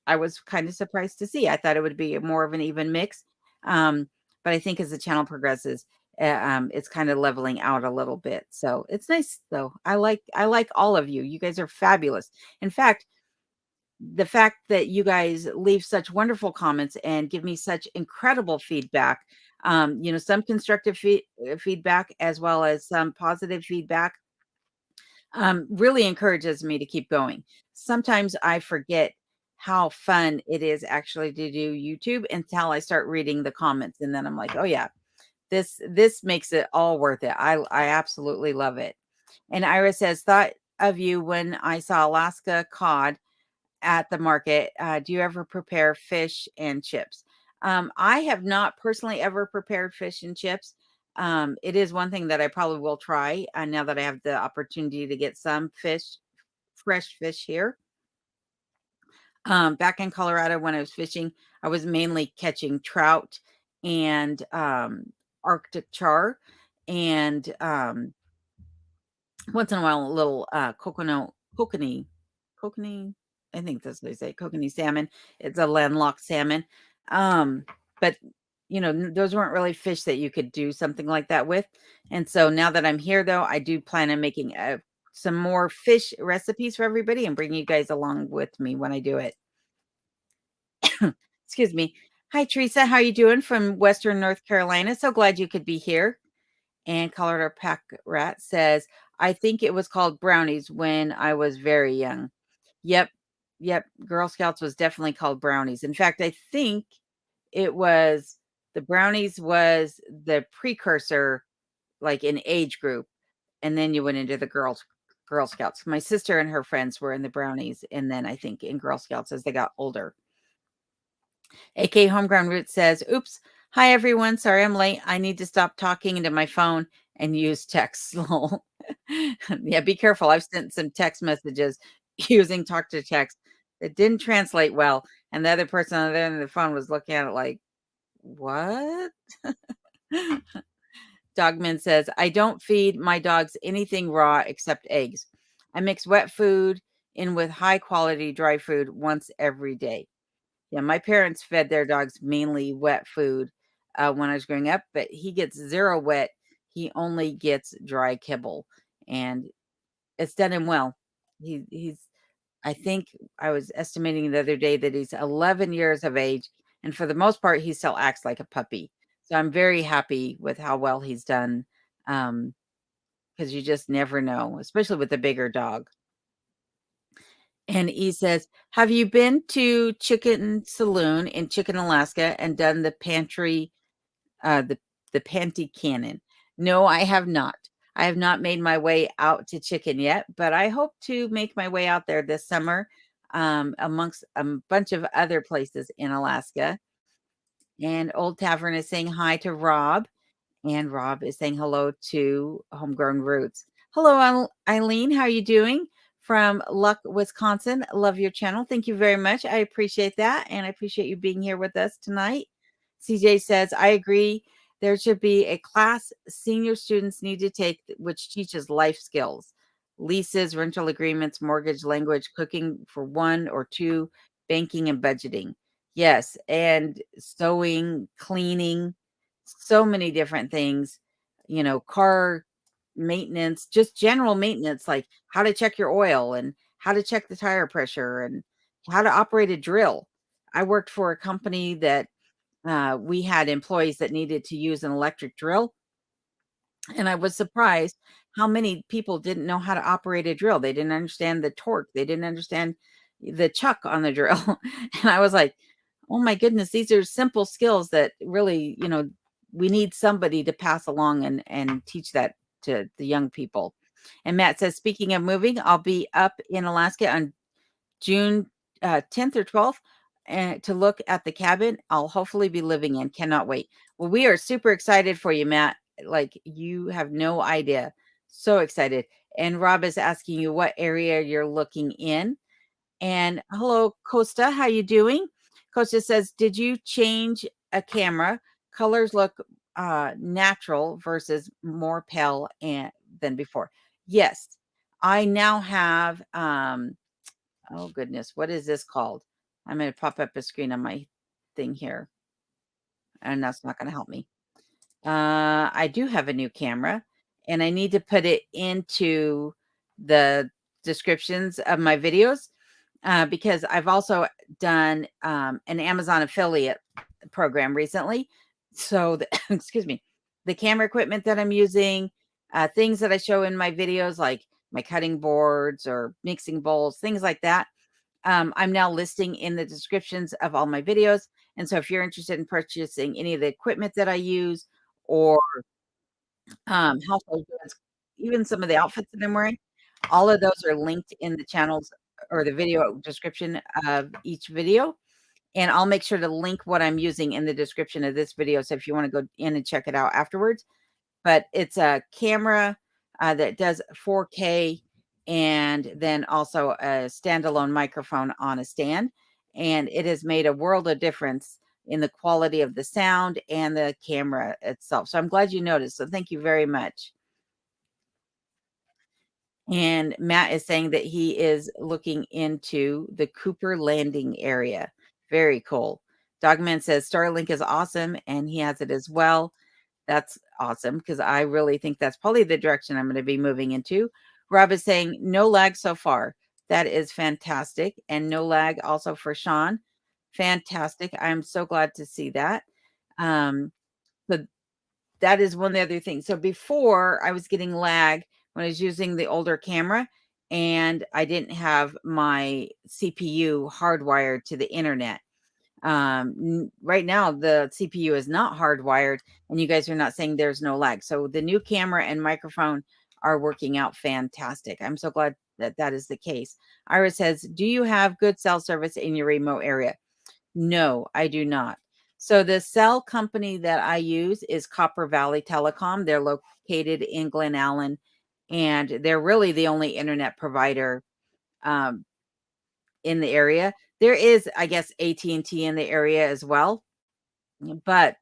I was kind of surprised to see. I thought it would be more of an even mix. Um, but I think as the channel progresses, it's kind of leveling out a little bit. So it's nice though. I like all of you. You guys are fabulous. In fact, the fact that you guys leave such wonderful comments and give me such incredible feedback, some constructive feedback as well as some positive feedback, really encourages me to keep going. Sometimes I forget how fun it is actually to do YouTube until I start reading the comments, and then I'm like, "Oh yeah, this makes it all worth it." I absolutely love it. And Ira says, "Thought of you when I saw Alaska cod at the market. Do you ever prepare fish and chips?" I have not personally ever prepared fish and chips. It is one thing that I probably will try now that I have the opportunity to get some fresh fish here. Back in Colorado when I was fishing, I was mainly catching trout and Arctic char and once in a while a little kokanee, I think that's what they say, kokanee salmon. It's a landlocked salmon. Um, but those weren't really fish that you could do something like that with. And so now that I'm here though, I do plan on making some more fish recipes for everybody and bring you guys along with me when I do it. Excuse me. Hi Teresa, how you doing from Western North Carolina? So glad you could be here. And Colorado Pack Rat says, "I think it was called brownies when I was very young." Yep. Yep. Girl Scouts was definitely called brownies. In fact, I think it was the brownies was the precursor, like in age group. And then you went into the Girl Scouts. My sister and her friends were in the brownies. And then I think in Girl Scouts as they got older. AK Homegrown Root says, "Oops. Hi, everyone. Sorry I'm late. I need to stop talking into my phone and use text." Lol. Yeah, be careful. I've sent some text messages using talk to text that didn't translate well. And the other person on the other end of the phone was looking at it like, what? Dogman says, "I don't feed my dogs anything raw except eggs. I mix wet food in with high quality dry food once every day." Yeah, my parents fed their dogs mainly wet food, when I was growing up, but he gets 0 wet. He only gets dry kibble, and it's done him well. He's I think I was estimating the other day that he's 11 years of age, and for the most part, he still acts like a puppy. So I'm very happy with how well he's done, because you just never know, especially with a bigger dog. And he says, "Have you been to Chicken Saloon in Chicken, Alaska and done the pantry, the Panty Cannon?" No, I have not. I have not made my way out to Chicken yet, but I hope to make my way out there this summer, amongst a bunch of other places in Alaska. And Old Tavern is saying hi to Rob. And Rob is saying hello to Homegrown Roots. Hello, Eileen. How are you doing? From Luck, Wisconsin. Love your channel. Thank you very much. I appreciate that. And I appreciate you being here with us tonight. CJ says, "I agree. There should be a class senior students need to take which teaches life skills, leases, rental agreements, mortgage, language, cooking for 1 or 2, banking and budgeting." Yes. And sewing, cleaning, so many different things, car maintenance, just general maintenance, like how to check your oil and how to check the tire pressure and how to operate a drill. I worked for a company that we had employees that needed to use an electric drill. And I was surprised how many people didn't know how to operate a drill. They didn't understand the torque. They didn't understand the chuck on the drill. And I was like, oh my goodness, these are simple skills that really, we need somebody to pass along and teach that to the young people. And Matt says, "Speaking of moving, I'll be up in Alaska on June 10th or 12th. to look at the cabin I'll hopefully be living in. Cannot wait. Well, we are super excited for you, Matt. Like you have no idea. So excited. And Rob is asking you what area you're looking in. And hello, Costa. How you doing? Costa says, "Did you change a camera? Colors look natural versus more pale than before." Yes, I now have. Oh goodness, what is this called? I'm going to pop up a screen on my thing here, and that's not going to help me. I do have a new camera, and I need to put it into the descriptions of my videos because I've also done an Amazon affiliate program recently. So, excuse me, the camera equipment that I'm using, things that I show in my videos, like my cutting boards or mixing bowls, things like that. I'm now listing in the descriptions of all my videos. And so, if you're interested in purchasing any of the equipment that I use, or household goods, even some of the outfits that I'm wearing, all of those are linked in the channels or the video description of each video. And I'll make sure to link what I'm using in the description of this video. So if you want to go in and check it out afterwards, but it's a camera that does 4K and then also a standalone microphone on a stand. And it has made a world of difference in the quality of the sound and the camera itself. So I'm glad you noticed. So thank you very much. And Matt is saying that he is looking into the Cooper Landing area. Very cool. Dogman says Starlink is awesome and he has it as well. That's awesome because I really think that's probably the direction I'm going to be moving into. Rob is saying no lag so far. That is fantastic. And no lag also for Sean. Fantastic. I'm so glad to see that. Um, so that is one of the other things. So before I was getting lag when I was using the older camera and I didn't have my CPU hardwired to the internet. Right now the CPU is not hardwired and you guys are not saying there's no lag. So the new camera and microphone are working out fantastic. I'm so glad that that is the case. Ira says, "Do you have good cell service in your remote area?" No, I do not. So the cell company that I use is Copper Valley Telecom. They're located in Glen Allen, and they're really the only internet provider um, in the area. There is, I guess, AT&T in the area as well, but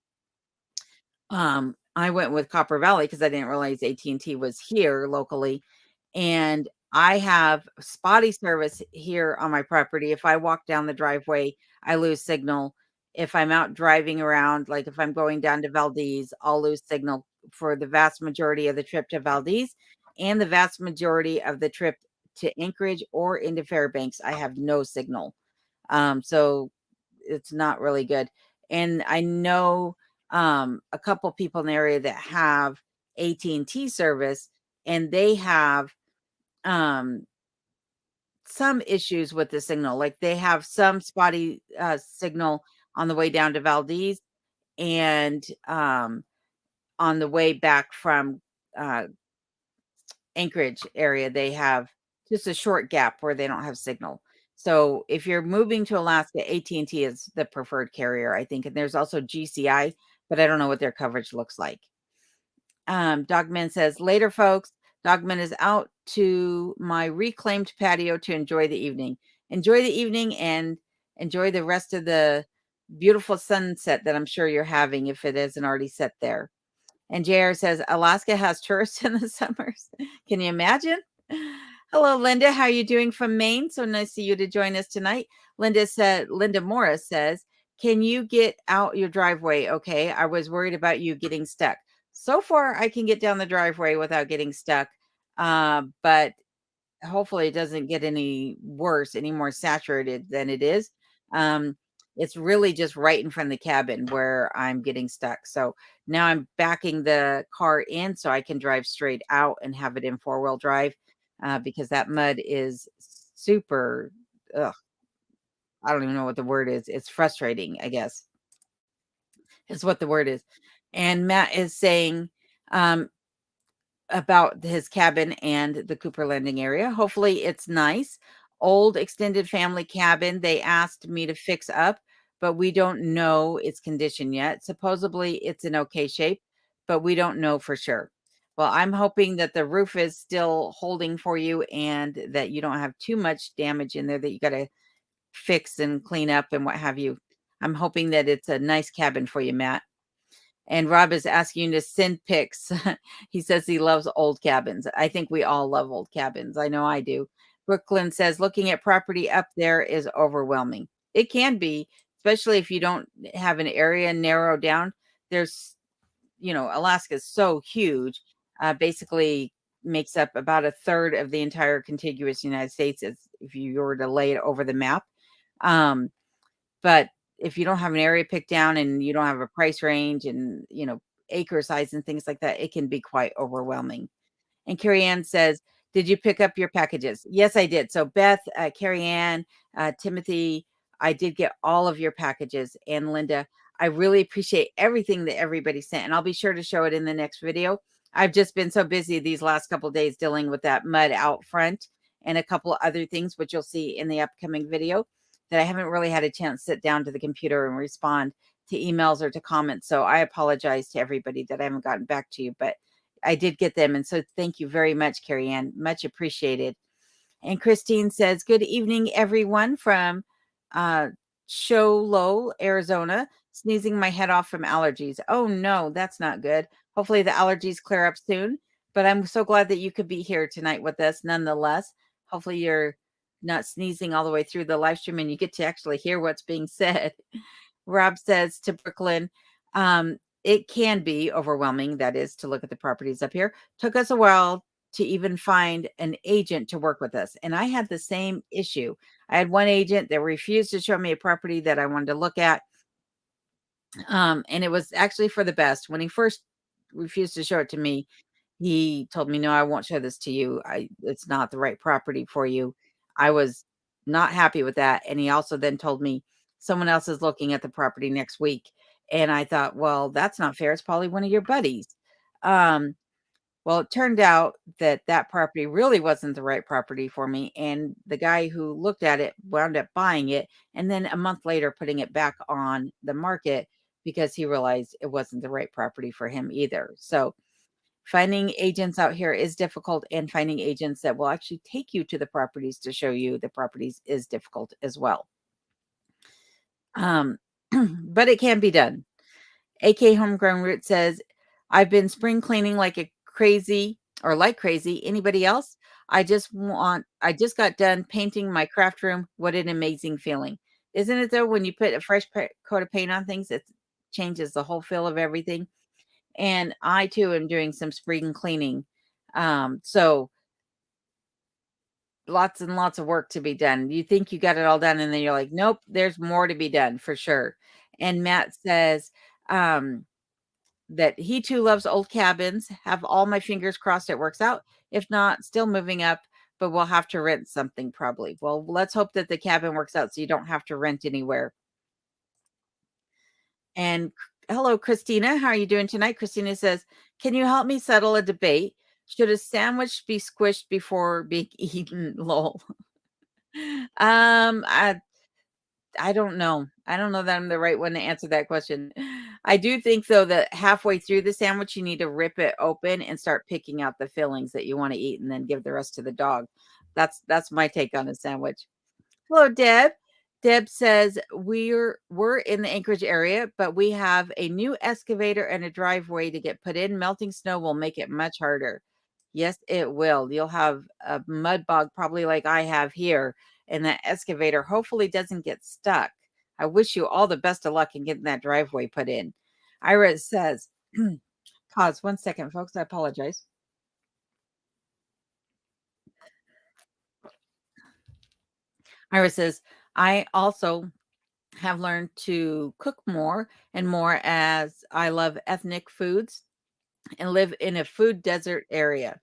I went with Copper Valley because I didn't realize AT&T was here locally, and I have spotty service here on my property. If I walk down the driveway, I lose signal. If I'm out driving around, like if I'm going down to Valdez, I'll lose signal for the vast majority of the trip to Valdez and the vast majority of the trip to Anchorage or into Fairbanks. I have no signal. So it's not really good. And I know a couple people in the area that have AT&T service and they have um some issues with the signal. Like they have some spotty signal on the way down to Valdez and on the way back from uh Anchorage area, they have just a short gap where they don't have signal. So if you're moving to Alaska, AT&T is the preferred carrier, I think. And there's also GCI, but I don't know what their coverage looks like. Dogman says, "Later, folks. Dogman is out to my reclaimed patio to enjoy the evening. Enjoy the evening and enjoy the rest of the beautiful sunset that I'm sure you're having if it isn't already set there." And JR says, "Alaska has tourists in the summers." Can you imagine? Hello, Linda. How are you doing from Maine? So nice of you to join us tonight. Linda Morris says, "Can you get out your driveway? Okay. I was worried about you getting stuck. So far, I can get down the driveway without getting stuck. But hopefully it doesn't get any worse, any more saturated than it is. Um, it's really just right in front of the cabin where I'm getting stuck. So now I'm backing the car in so I can drive straight out and have it in four-wheel drive because that mud is super, ugh, I don't even know what the word is. It's frustrating, I guess, is what the word is. And Matt is saying, about his cabin and the Cooper Landing area. Hopefully it's nice. old extended family cabin they asked me to fix up, but we don't know its condition yet. Supposedly it's in okay shape, but we don't know for sure. Well, I'm hoping that the roof is still holding for you and that you don't have too much damage in there that you got to fix and clean up and what have you. I'm hoping that it's a nice cabin for you, Matt. And Rob is asking you to send pics. He says he loves old cabins. I think we all love old cabins. I know I do. Brooklyn says looking at property up there is overwhelming. It can be, especially if you don't have an area narrowed down. There's, Alaska is so huge. Basically makes up about a third of the entire contiguous United States if you were to lay it over the map. Um, but if you don't have an area picked down and you don't have a price range and, acre size and things like that, it can be quite overwhelming. And Carrie Ann says, "Did you pick up your packages?" Yes, I did. So Beth, Carrie Ann, Timothy, I did get all of your packages. And Linda, I really appreciate everything that everybody sent. And I'll be sure to show it in the next video. I've just been so busy these last couple of days dealing with that mud out front and a couple of other things, which you'll see in the upcoming video, that I haven't really had a chance to sit down to the computer and respond to emails or to comments. So I apologize to everybody that I haven't gotten back to you, but I did get them. And so thank you very much, Carrie Ann. Much appreciated. And Christine says, "Good evening, everyone from uh, Sholo, Arizona. Sneezing my head off from allergies." Oh, no, that's not good. Hopefully the allergies clear up soon. But I'm so glad that you could be here tonight with us nonetheless. Hopefully you're not sneezing all the way through the live stream and you get to actually hear what's being said. Rob says to Brooklyn, it can be overwhelming, that is, to look at the properties up here. Took us a while to even find an agent to work with us. And I had the same issue. I had one agent that refused to show me a property that I wanted to look at. And it was actually for the best. When he first refused to show it to me, he told me, "No, I won't show this to you. It's not the right property for you." I was not happy with that. And he also then told me someone else is looking at the property next week. And I thought, well, that's not fair. It's probably one of your buddies. Um, well, it turned out that that property really wasn't the right property for me. And the guy who looked at it wound up buying it. And then a month later, putting it back on the market because he realized it wasn't the right property for him either. So, finding agents out here is difficult, and finding agents that will actually take you to the properties to show you the properties is difficult as well. Um, but it can be done. AK Homegrown Root says, "I've been spring cleaning like crazy. Anybody else? I just got done painting my craft room. What an amazing feeling. Isn't it though, when you put a fresh coat of paint on things, it changes the whole feel of everything?" And I too am doing some spring cleaning. So lots and lots of work to be done. You think you got it all done, and then you're like, nope, there's more to be done for sure. And Matt says that he too loves old cabins. Have all my fingers crossed it works out. If not, still moving up, but we'll have to rent something probably. Well, let's hope that the cabin works out so you don't have to rent anywhere. And hello, Christina. How are you doing tonight? Christina says, "Can you help me settle a debate? Should a sandwich be squished before being eaten?" Lol. I don't know. I don't know that I'm the right one to answer that question. I do think though that halfway through the sandwich, you need to rip it open and start picking out the fillings that you want to eat and then give the rest to the dog. That's my take on a sandwich. Hello, Deb. Deb says we're in the Anchorage area, but we have a new excavator and a driveway to get put in. Melting snow will make it much harder. Yes, it will. You'll have a mud bog probably like I have here, and that excavator hopefully doesn't get stuck. I wish you all the best of luck in getting that driveway put in. Ira says, pause 1 second, folks. I apologize. Ira says, "I also have learned to cook more and more as I love ethnic foods and live in a food desert area."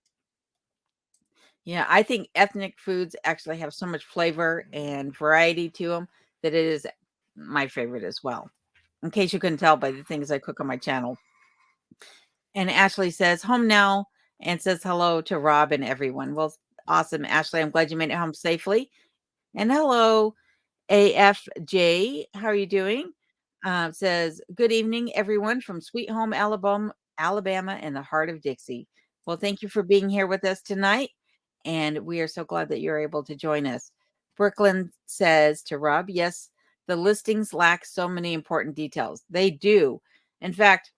Yeah, I think ethnic foods actually have so much flavor and variety to them that it is my favorite as well. In case you couldn't tell by the things I cook on my channel. And Ashley says, "Home now," and says hello to Rob and everyone. Well, awesome, Ashley. I'm glad you made it home safely. And hello, AFJ. How are you doing? Says, good evening, everyone from Sweet Home, Alabama, in the heart of Dixie. Well, thank you for being here with us tonight. And we are so glad that you're able to join us. Brooklyn says to Rob, yes, the listings lack so many important details. They do. In fact,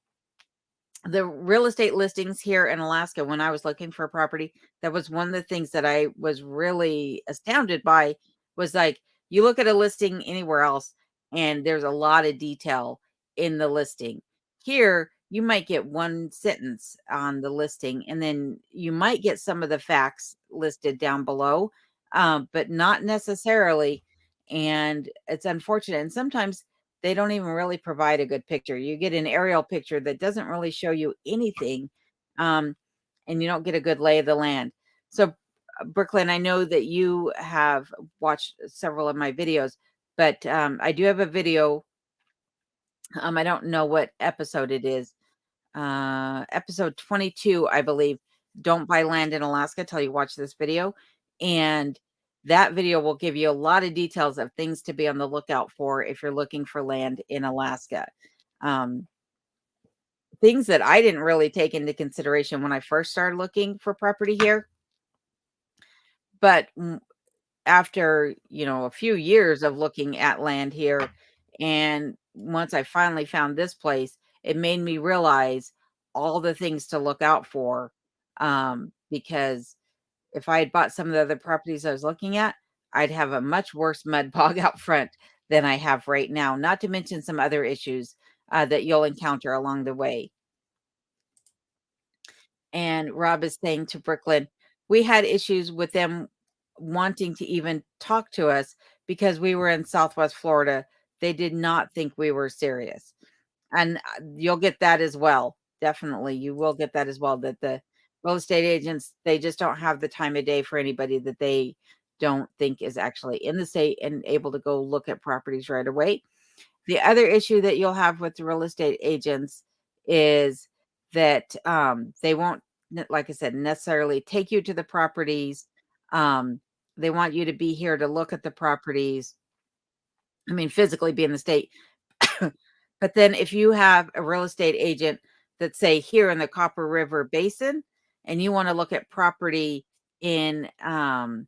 the real estate listings here in Alaska, when I was looking for a property, that was one of the things that I was really astounded by was like you look at a listing anywhere else and there's a lot of detail in the listing. Here, you might get one sentence on the listing and then you might get some of the facts listed down below, but not necessarily. And it's unfortunate. And sometimes they don't even really provide a good picture. You get an aerial picture that doesn't really show you anything, um, and you don't get a good lay of the land. So, Brooklyn, I know that you have watched several of my videos, but I do have a video. I don't know what episode it is. Episode 22, I believe. Don't buy land in Alaska till you watch this video. And that video will give you a lot of details of things to be on the lookout for if you're looking for land in Alaska. Um, Things that I didn't really take into consideration when I first started looking for property here. But after, a few years of looking at land here, and once I finally found this place, it made me realize all the things to look out for, because if I had bought some of the other properties I was looking at, I'd have a much worse mud bog out front than I have right now, not to mention some other issues, that you'll encounter along the way. And Rob is saying to Brooklyn, we had issues with them wanting to even talk to us because we were in Southwest Florida. They did not think we were serious. And you'll get that as well. Definitely. You will get that as well. That the real estate agents, they just don't have the time of day for anybody that they don't think is actually in the state and able to go look at properties right away. The other issue that you'll have with the real estate agents is that, they won't, like I said, necessarily take you to the properties. Um, they want you to be here to look at the properties. I mean, physically be in the state. But then if you have a real estate agent that say here in the Copper River Basin and you want to look at property in, oh,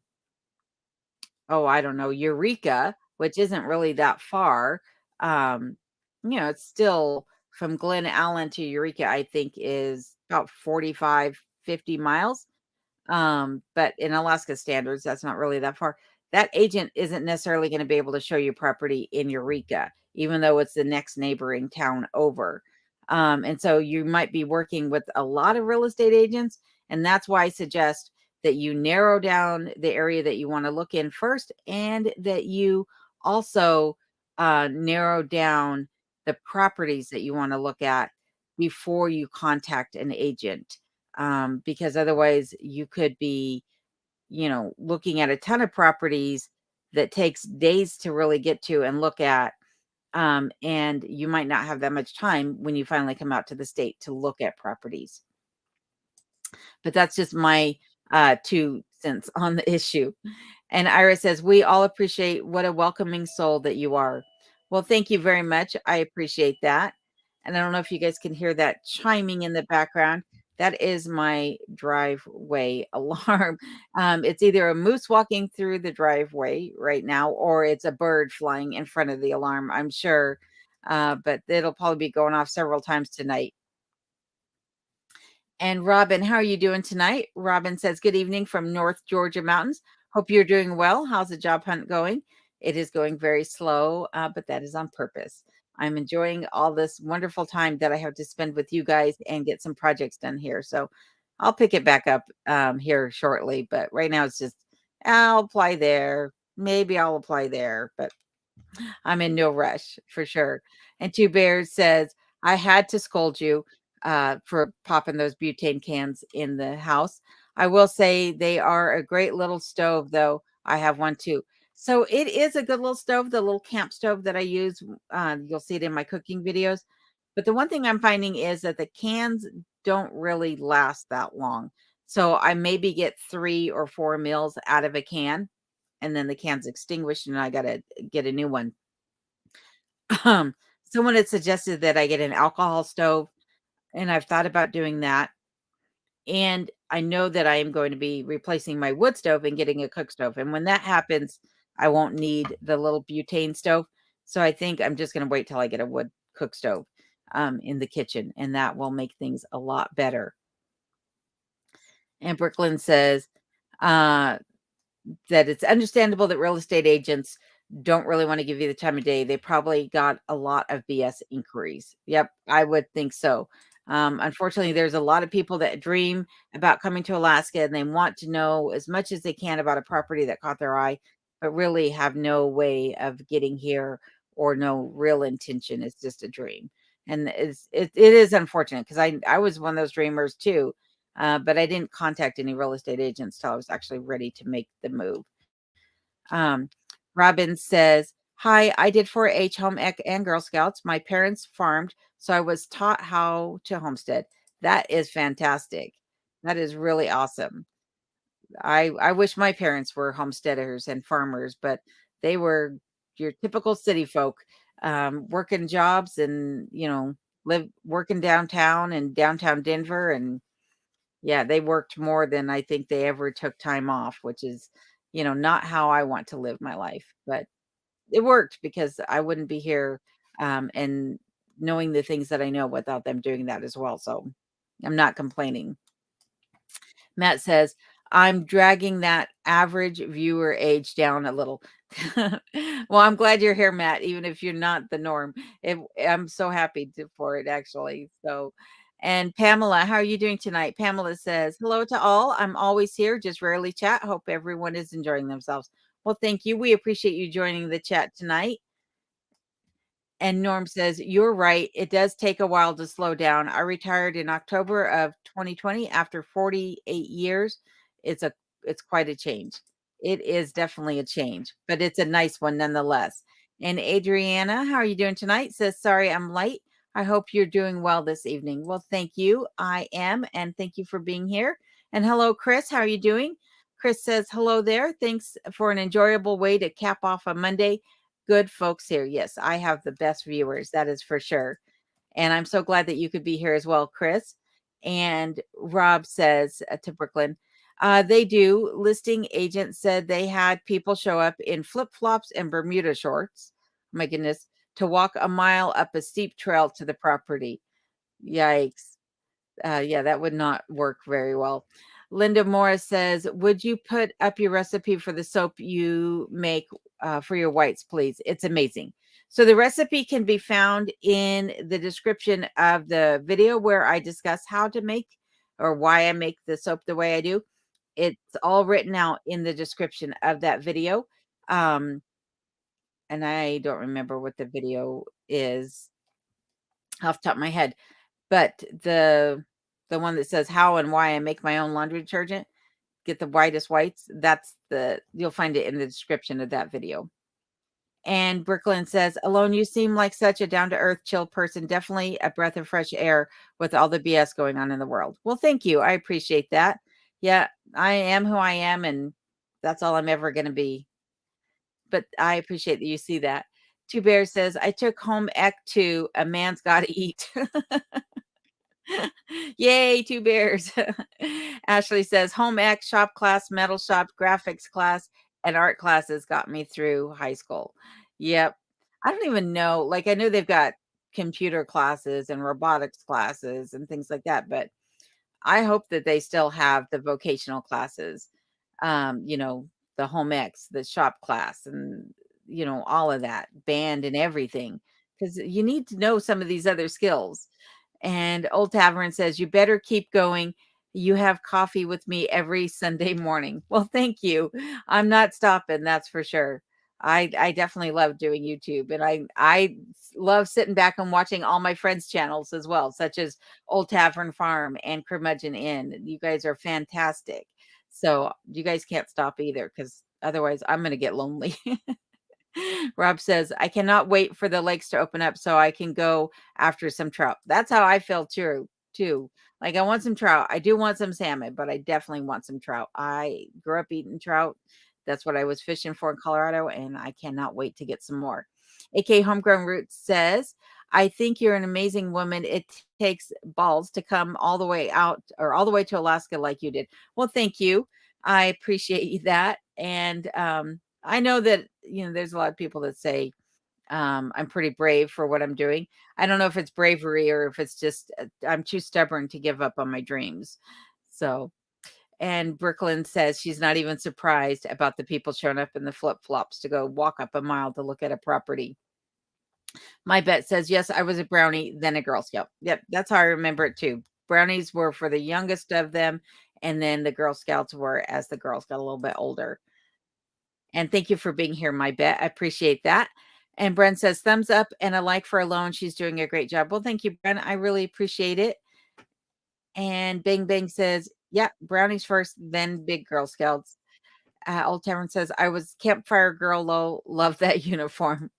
I don't know, Eureka, which isn't really that far. Um, it's still from Glen Allen to Eureka, I think is about 45, 50 miles. But in Alaska standards, that's not really that far. That agent isn't necessarily going to be able to show you property in Eureka, even though it's the next neighboring town over. And so you might be working with a lot of real estate agents. And that's why I suggest that you narrow down the area that you want to look in first and that you also narrow down the properties that you want to look at before you contact an agent, because otherwise you could be, looking at a ton of properties that takes days to really get to and look at. And you might not have that much time when you finally come out to the state to look at properties. But that's just my 2 cents on the issue. And Ira says, we all appreciate what a welcoming soul that you are. Well, thank you very much. I appreciate that. And I don't know if you guys can hear that chiming in the background. That is my driveway alarm. It's either a moose walking through the driveway right now, or it's a bird flying in front of the alarm, I'm sure. But it'll probably be going off several times tonight. And Robin, how are you doing tonight? Robin says, good evening from North Georgia mountains. Hope you're doing well. How's the job hunt going? It is going very slow, but that is on purpose. I'm enjoying all this wonderful time that I have to spend with you guys and get some projects done here. So I'll pick it back up here shortly. But right now it's just, I'll apply there. Maybe I'll apply there, but I'm in no rush for sure. And Two Bears says, I had to scold you for popping those butane cans in the house. I will say they are a great little stove, though. I have one too. So it is a good little stove, the little camp stove that I use. You'll see it in my cooking videos. But the one thing I'm finding is that the cans don't really last that long. So I maybe get 3 or 4 meals out of a can. and then the can's extinguished and I gotta get a new one. Um, Someone had suggested that I get an alcohol stove, and I've thought about doing that. And I know that I am going to be replacing my wood stove and getting a cook stove. And when that happens, I won't need the little butane stove. So I think I'm just going to wait till I get a wood cook stove in the kitchen, and that will make things a lot better. And Brooklyn says, uh, that it's understandable that real estate agents don't really want to give you the time of day. They probably got a lot of BS inquiries. Yep, I would think so. Unfortunately, there's a lot of people that dream about coming to Alaska and they want to know as much as they can about a property that caught their eye, but really have no way of getting here or no real intention. It's just a dream. And it is unfortunate because I was one of those dreamers too, but I didn't contact any real estate agents till I was actually ready to make the move. Um, Robin says, "Hi, I did 4-H home ec and Girl Scouts. My parents farmed, so I was taught how to homestead." That is fantastic. That is really awesome. I wish my parents were homesteaders and farmers, but they were your typical city folk, working jobs and live working downtown and downtown Denver, and yeah, they worked more than I think they ever took time off, which is, not how I want to live my life, but it worked because I wouldn't be here, and knowing the things that I know without them doing that as well. So I'm not complaining. Matt says, I'm dragging that average viewer age down a little. Well, I'm glad you're here, Matt, even if you're not the norm. I'm so happy for it, actually. So, and Pamela, how are you doing tonight? Pamela says, hello to all. I'm always here, just rarely chat. Hope everyone is enjoying themselves. Well, thank you. We appreciate you joining the chat tonight. And Norm says, "You're right. It does take a while to slow down. I retired in October of 2020 after 48 years. It's a it's quite a change. It is definitely a change, but it's a nice one nonetheless." And Adriana, how are you doing tonight? Says, "Sorry I'm late. I hope you're doing well this evening." Well, thank you. I am, and thank you for being here. And hello, Chris. How are you doing? Chris says, "Hello there. Thanks for an enjoyable way to cap off a Monday. Good folks here." Yes, I have the best viewers, that is for sure. And I'm so glad that you could be here as well, Chris. And Rob says to Brooklyn, they do. Listing agent said they had people show up in flip flops and Bermuda shorts. My goodness, to walk a mile up a steep trail to the property. Yikes. Yeah, that would not work very well. Linda Morris says, "Would you put up your recipe for the soap you make for your whites, please? It's amazing." So the recipe can be found in the description of the video where I discuss how to make or why I make the soap the way I do. It's all written out in the description of that video. Um, and I don't remember what the video is off the top of my head. But the one that says how and why I make my own laundry detergent, get the whitest whites, you'll find it in the description of that video. And Brooklyn says, "Alone, you seem like such a down to earth, chill person. Definitely a breath of fresh air with all the BS going on in the world." Well, thank you. I appreciate that. Yeah, I am who I am, and that's all I'm ever going to be. But I appreciate that you see that. Two Bears says, "I took home ec to a man's got to eat." Yay, two bears. Ashley says home ec, shop class, metal shop, graphics class, and art classes got me through high school. Yep. I don't even know. Like, I know they've got computer classes and robotics classes and things like that, but I hope that they still have the vocational classes, the home ecs, the shop class, and, all of that, band and everything, because you need to know some of these other skills. And Old Tavern says, "You better keep going. You have coffee with me every Sunday morning." Well, thank you. I'm not stopping, that's for sure. I definitely love doing YouTube, and love sitting back and watching all my friends' channels as well, such as Old Tavern Farm and Curmudgeon Inn. You guys are fantastic. So you guys can't stop either, because otherwise I'm going to get lonely. Rob says, "I cannot wait for the lakes to open up so I can go after some trout." That's how I feel too. Like, I want some trout. I do want some salmon, but I definitely want some trout. I grew up eating trout. That's what I was fishing for in Colorado, and I cannot wait to get some more. AK Homegrown Roots says, I think you're an amazing woman. It takes balls to come all the way out or all the way to Alaska like you did. Well, thank you. I appreciate that. And I know that, there's a lot of people that say I'm pretty brave for what I'm doing. I don't know if it's bravery or if it's just I'm too stubborn to give up on my dreams. So, and Brooklyn says she's not even surprised about the people showing up in the flip flops to go walk up a mile to look at a property. My bet says, yes, I was a brownie, then a Girl Scout. Yep, that's how I remember it too. Brownies were for the youngest of them, and then the Girl Scouts were as the girls got a little bit older. And thank you for being here, my bet. I appreciate that. And Bren says, thumbs up and a like for Alone. She's doing a great job. Well, thank you, Bren. I really appreciate it. And Bang Bang says, yeah, brownies first, then big Girl Scouts. Old Tavern says, I was campfire girl low. Love that uniform.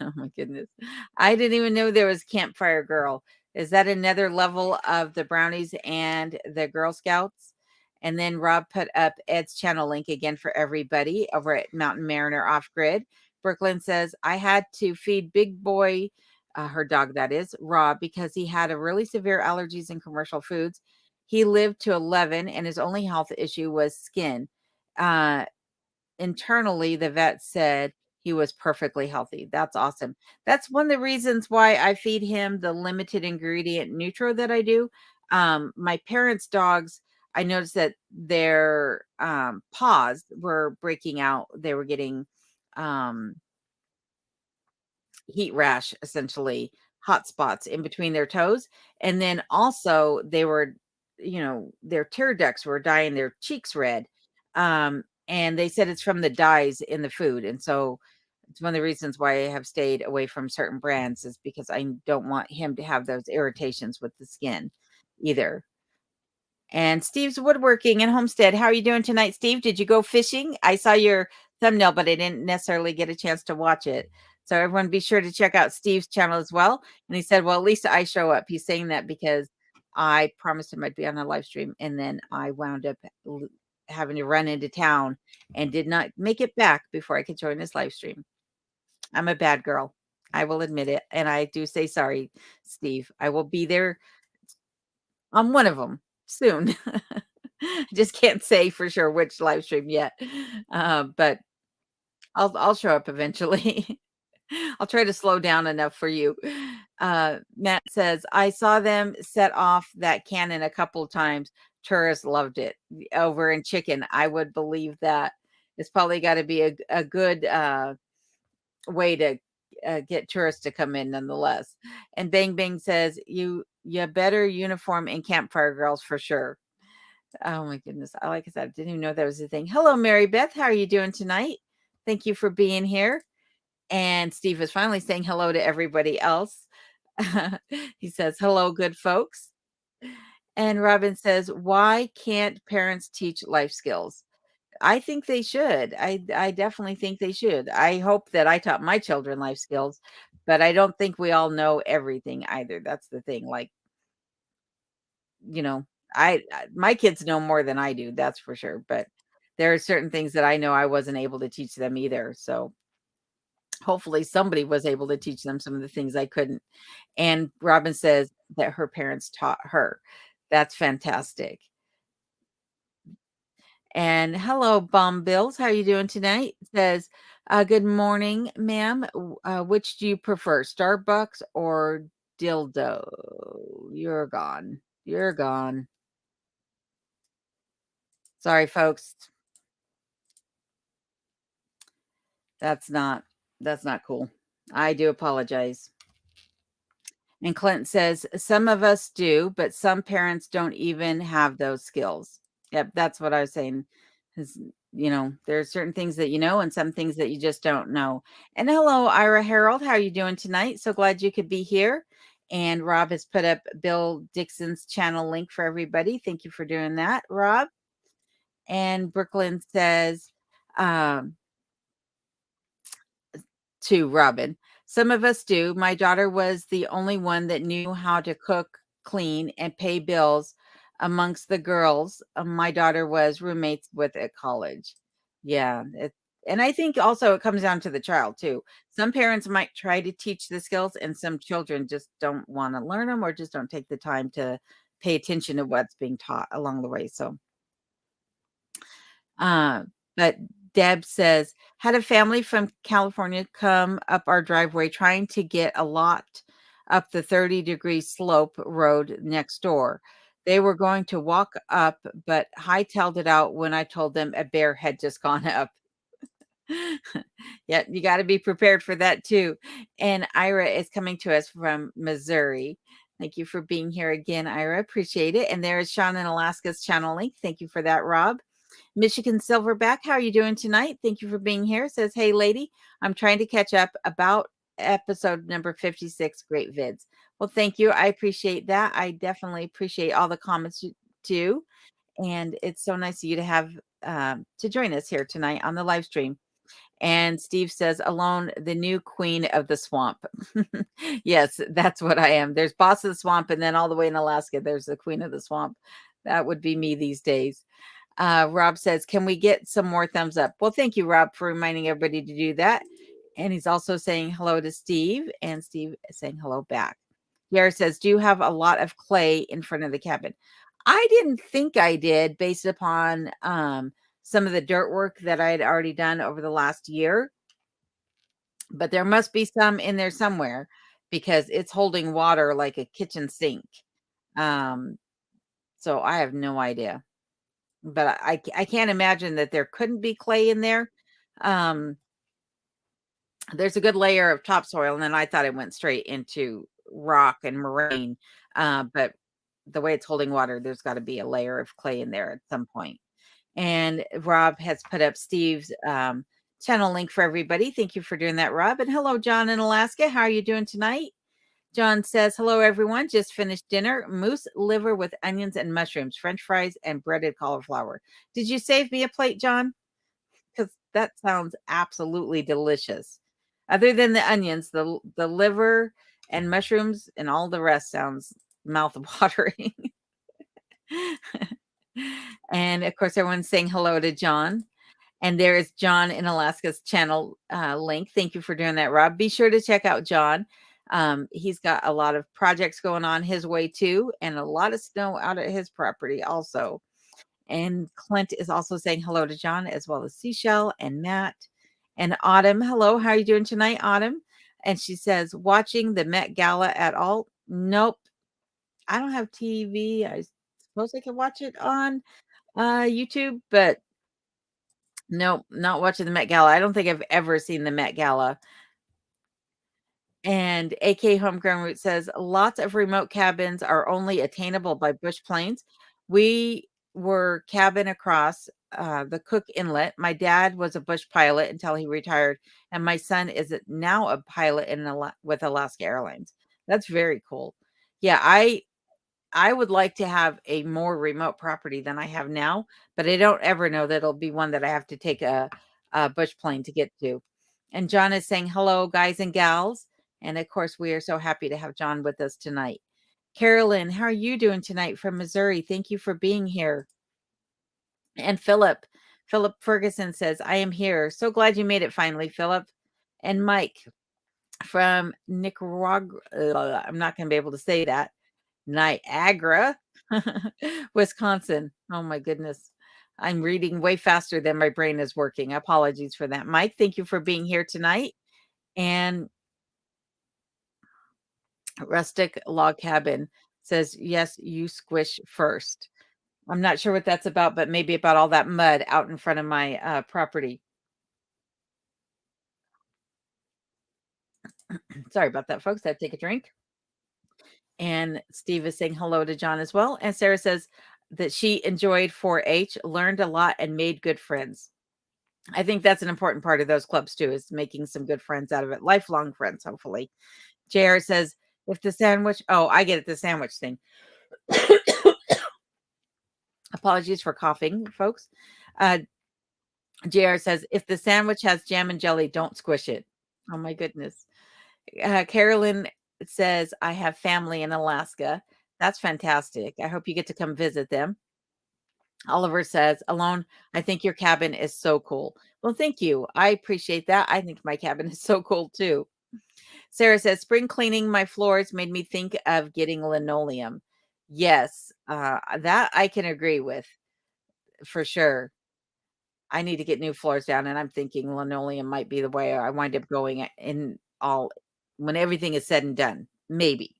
Oh my goodness. I didn't even know there was Campfire Girl. Is that another level of the brownies and the Girl Scouts? And then Rob put up Ed's channel link again for everybody over at Mountain Mariner Off Grid. Brooklyn says, I had to feed Big Boy, her dog that is, Rob, because he had a really severe allergies in commercial foods. He lived to 11 and his only health issue was skin. Uh, Internally, the vet said he was perfectly healthy. That's awesome. That's one of the reasons why I feed him the limited ingredient Nutro that I do. My parents' dogs, I noticed that their paws were breaking out. They were getting um, heat rash, essentially hot spots in between their toes. And then also they were, their tear ducts were dyeing their cheeks red. And they said it's from the dyes in the food. And so it's one of the reasons why I have stayed away from certain brands is because I don't want him to have those irritations with the skin either. And Steve's Woodworking in Homestead. How are you doing tonight, Steve? Did you go fishing? I saw your thumbnail, but I didn't necessarily get a chance to watch it. So everyone be sure to check out Steve's channel as well. And he said, well, at least I show up. He's saying that because I promised him I'd be on a live stream. And then I wound up having to run into town and did not make it back before I could join his live stream. I'm a bad girl. I will admit it. And I do say sorry, Steve. I will be there on one of them soon. I just can't say for sure which live stream yet. But I'll show up eventually. I'll try to slow down enough for you. Matt says, I saw them set off that cannon a couple of times. Tourists loved it over in Chicken. I would believe that. It's probably got to be a good way to get tourists to come in nonetheless. And Bang Bang says, you better uniform in Campfire Girls for sure. Oh my goodness. Like I said, I didn't even know that was a thing. Hello, Mary Beth. How are you doing tonight? Thank you for being here. And Steve is finally saying hello to everybody else. He says, hello, good folks. And Robin says, why can't parents teach life skills? I think they should. I definitely think they should. I hope that I taught my children life skills, but I don't think we all know everything either. That's the thing. Like, you know, my kids know more than I do, that's for sure. But there are certain things that I know I wasn't able to teach them either. So hopefully somebody was able to teach them some of the things I couldn't. And Robin says that her parents taught her. That's fantastic. And hello, Bomb Bills. How are you doing tonight? It says, good morning, ma'am. Which do you prefer, Starbucks or dildo? You're gone. You're gone. Sorry, folks. That's not cool. I do apologize. And Clint says, some of us do, but some parents don't even have those skills. Yep, that's what I was saying. Is there are certain things that you know and some things that you just don't know. And hello, Ira Harold. How are you doing tonight? So glad you could be here. And Rob has put up Bill Dixon's channel link for everybody. Thank you for doing that, Rob. And Brooklyn says, um, to Robin. Some of us do. My daughter was the only one that knew how to cook, clean, and pay bills amongst the girls my daughter was roommates with at college. Yeah, and I think also it comes down to the child too. Some parents might try to teach the skills, and some children just don't want to learn them or just don't take the time to pay attention to what's being taught along the way. So, uh, but Deb says, had a family from California come up our driveway trying to get a lot up the 30-degree slope road next door. They were going to walk up, but hightailed it out when I told them a bear had just gone up. Yeah, you gotta be prepared for that too. And Ira is coming to us from Missouri. Thank you for being here again, Ira. Appreciate it. And there is Sean in Alaska's channel link. Thank you for that, Rob. Michigan Silverback, how are you doing tonight? Thank you for being here. Says, hey, lady, I'm trying to catch up about episode number 56. Great vids. Well, thank you. I appreciate that. I definitely appreciate all the comments too. And it's so nice of you to have to join us here tonight on the live stream. And Steve says, alone, the new queen of the swamp. Yes, that's what I am. There's boss of the swamp, and then all the way in Alaska, there's the queen of the swamp. That would be me these days. Rob says, can we get some more thumbs up? Well, thank you, Rob, for reminding everybody to do that. And he's also saying hello to Steve, and Steve is saying hello back. Jared says, do you have a lot of clay in front of the cabin? I didn't think I did based upon some of the dirt work that I had already done over the last year, but there must be some in there somewhere because it's holding water like a kitchen sink. Um, so I have no idea, but I can't imagine that there couldn't be clay in there. Um, there's a good layer of topsoil, and then I thought it went straight into rock and moraine. But the way it's holding water, there's got to be a layer of clay in there at some point. And Rob has put up Steve's channel link for everybody. Thank you for doing that, Rob. And hello, John in Alaska. How are you doing tonight? John says, hello, everyone. Just finished dinner. Moose liver with onions and mushrooms, French fries, and breaded cauliflower. Did you save me a plate, John? Because that sounds absolutely delicious. Other than the onions, the liver and mushrooms and all the rest sounds mouth watering. And of course, everyone's saying hello to John. And there is John in Alaska's channel link. Thank you for doing that, Rob. Be sure to check out John. He's got a lot of projects going on his way too, and a lot of snow out at his property also. And Clint is also saying hello to John, as well as Seashell and Matt and Autumn. Hello, how are you doing tonight, Autumn? And she says, watching the Met Gala at all? Nope. I don't have TV. I suppose I can watch it on YouTube, but nope, not watching the Met Gala. I don't think I've ever seen the Met Gala. And AK Homegrown Root says lots of remote cabins are only attainable by bush planes. We were cabin across the Cook Inlet. My dad was a bush pilot until he retired, and my son is now a pilot with Alaska Airlines. That's very cool. Yeah, I would like to have a more remote property than I have now, but I don't ever know that it'll be one that I have to take a bush plane to get to. And John is saying, hello, guys and gals. And of course, we are so happy to have John with us tonight. Carolyn, how are you doing tonight from Missouri? Thank you for being here. And Philip Ferguson says, I am here. So glad you made it finally, Philip. And Mike from Nicaragua. I'm not going to be able to say that. Niagara, Wisconsin. Oh my goodness. I'm reading way faster than my brain is working. Apologies for that. Mike, thank you for being here tonight. And Rustic Log Cabin says, yes, you squish first. I'm not sure what that's about, but maybe about all that mud out in front of my property. Sorry about that, folks. I had to take a drink. And Steve is saying hello to John as well. And Sarah says that she enjoyed 4-H, learned a lot, and made good friends. I think that's an important part of those clubs too, is making some good friends out of it. Lifelong friends, hopefully. JR says, if the sandwich, oh, I get it, the sandwich thing. Apologies for coughing, folks. JR says, if the sandwich has jam and jelly, don't squish it. Oh my goodness. Carolyn says, I have family in Alaska. That's fantastic. I hope you get to come visit them. Oliver says, "Alone, I think your cabin is so cool." Well, thank you. I appreciate that. I think my cabin is so cool too. Sarah says, "Spring cleaning my floors made me think of getting linoleum." Yes, that I can agree with for sure. I need to get new floors down, and I'm thinking linoleum might be the way I wind up going in all when everything is said and done. Maybe.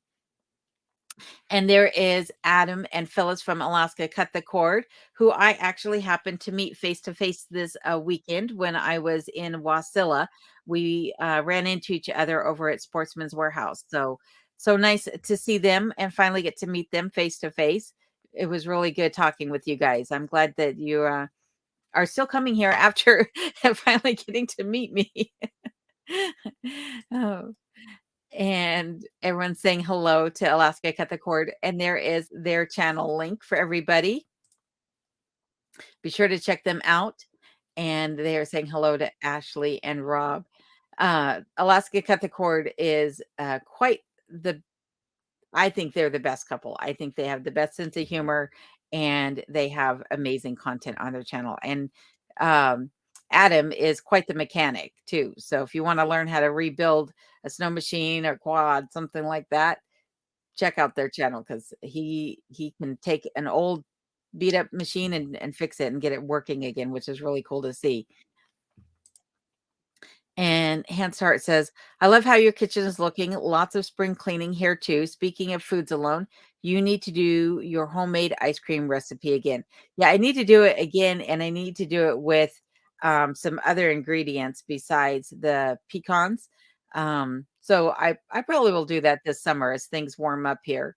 And there is Adam and Phyllis from Alaska Cut the Cord, who I actually happened to meet face to face this weekend when I was in Wasilla. We ran into each other over at Sportsman's Warehouse. So nice to see them and finally get to meet them face to face. It was really good talking with you guys. I'm glad that you are still coming here after finally getting to meet me. Oh. And everyone's saying hello to Alaska Cut the Cord, and there is their channel link for everybody. Be sure to check them out. And they are saying hello to Ashley and Rob. Alaska Cut the Cord is quite the I think they're the best couple. I think they have the best sense of humor and they have amazing content on their channel. And um, Adam is quite the mechanic too. So if you want to learn how to rebuild a snow machine or quad, something like that, check out their channel because he can take an old beat up machine and fix it and get it working again, which is really cool to see. And Hansart says, "I love how your kitchen is looking. Lots of spring cleaning here too. Speaking of foods alone, you need to do your homemade ice cream recipe again." Yeah, I need to do it again, and I need to do it with some other ingredients besides the pecans. So I probably will do that this summer as things warm up here.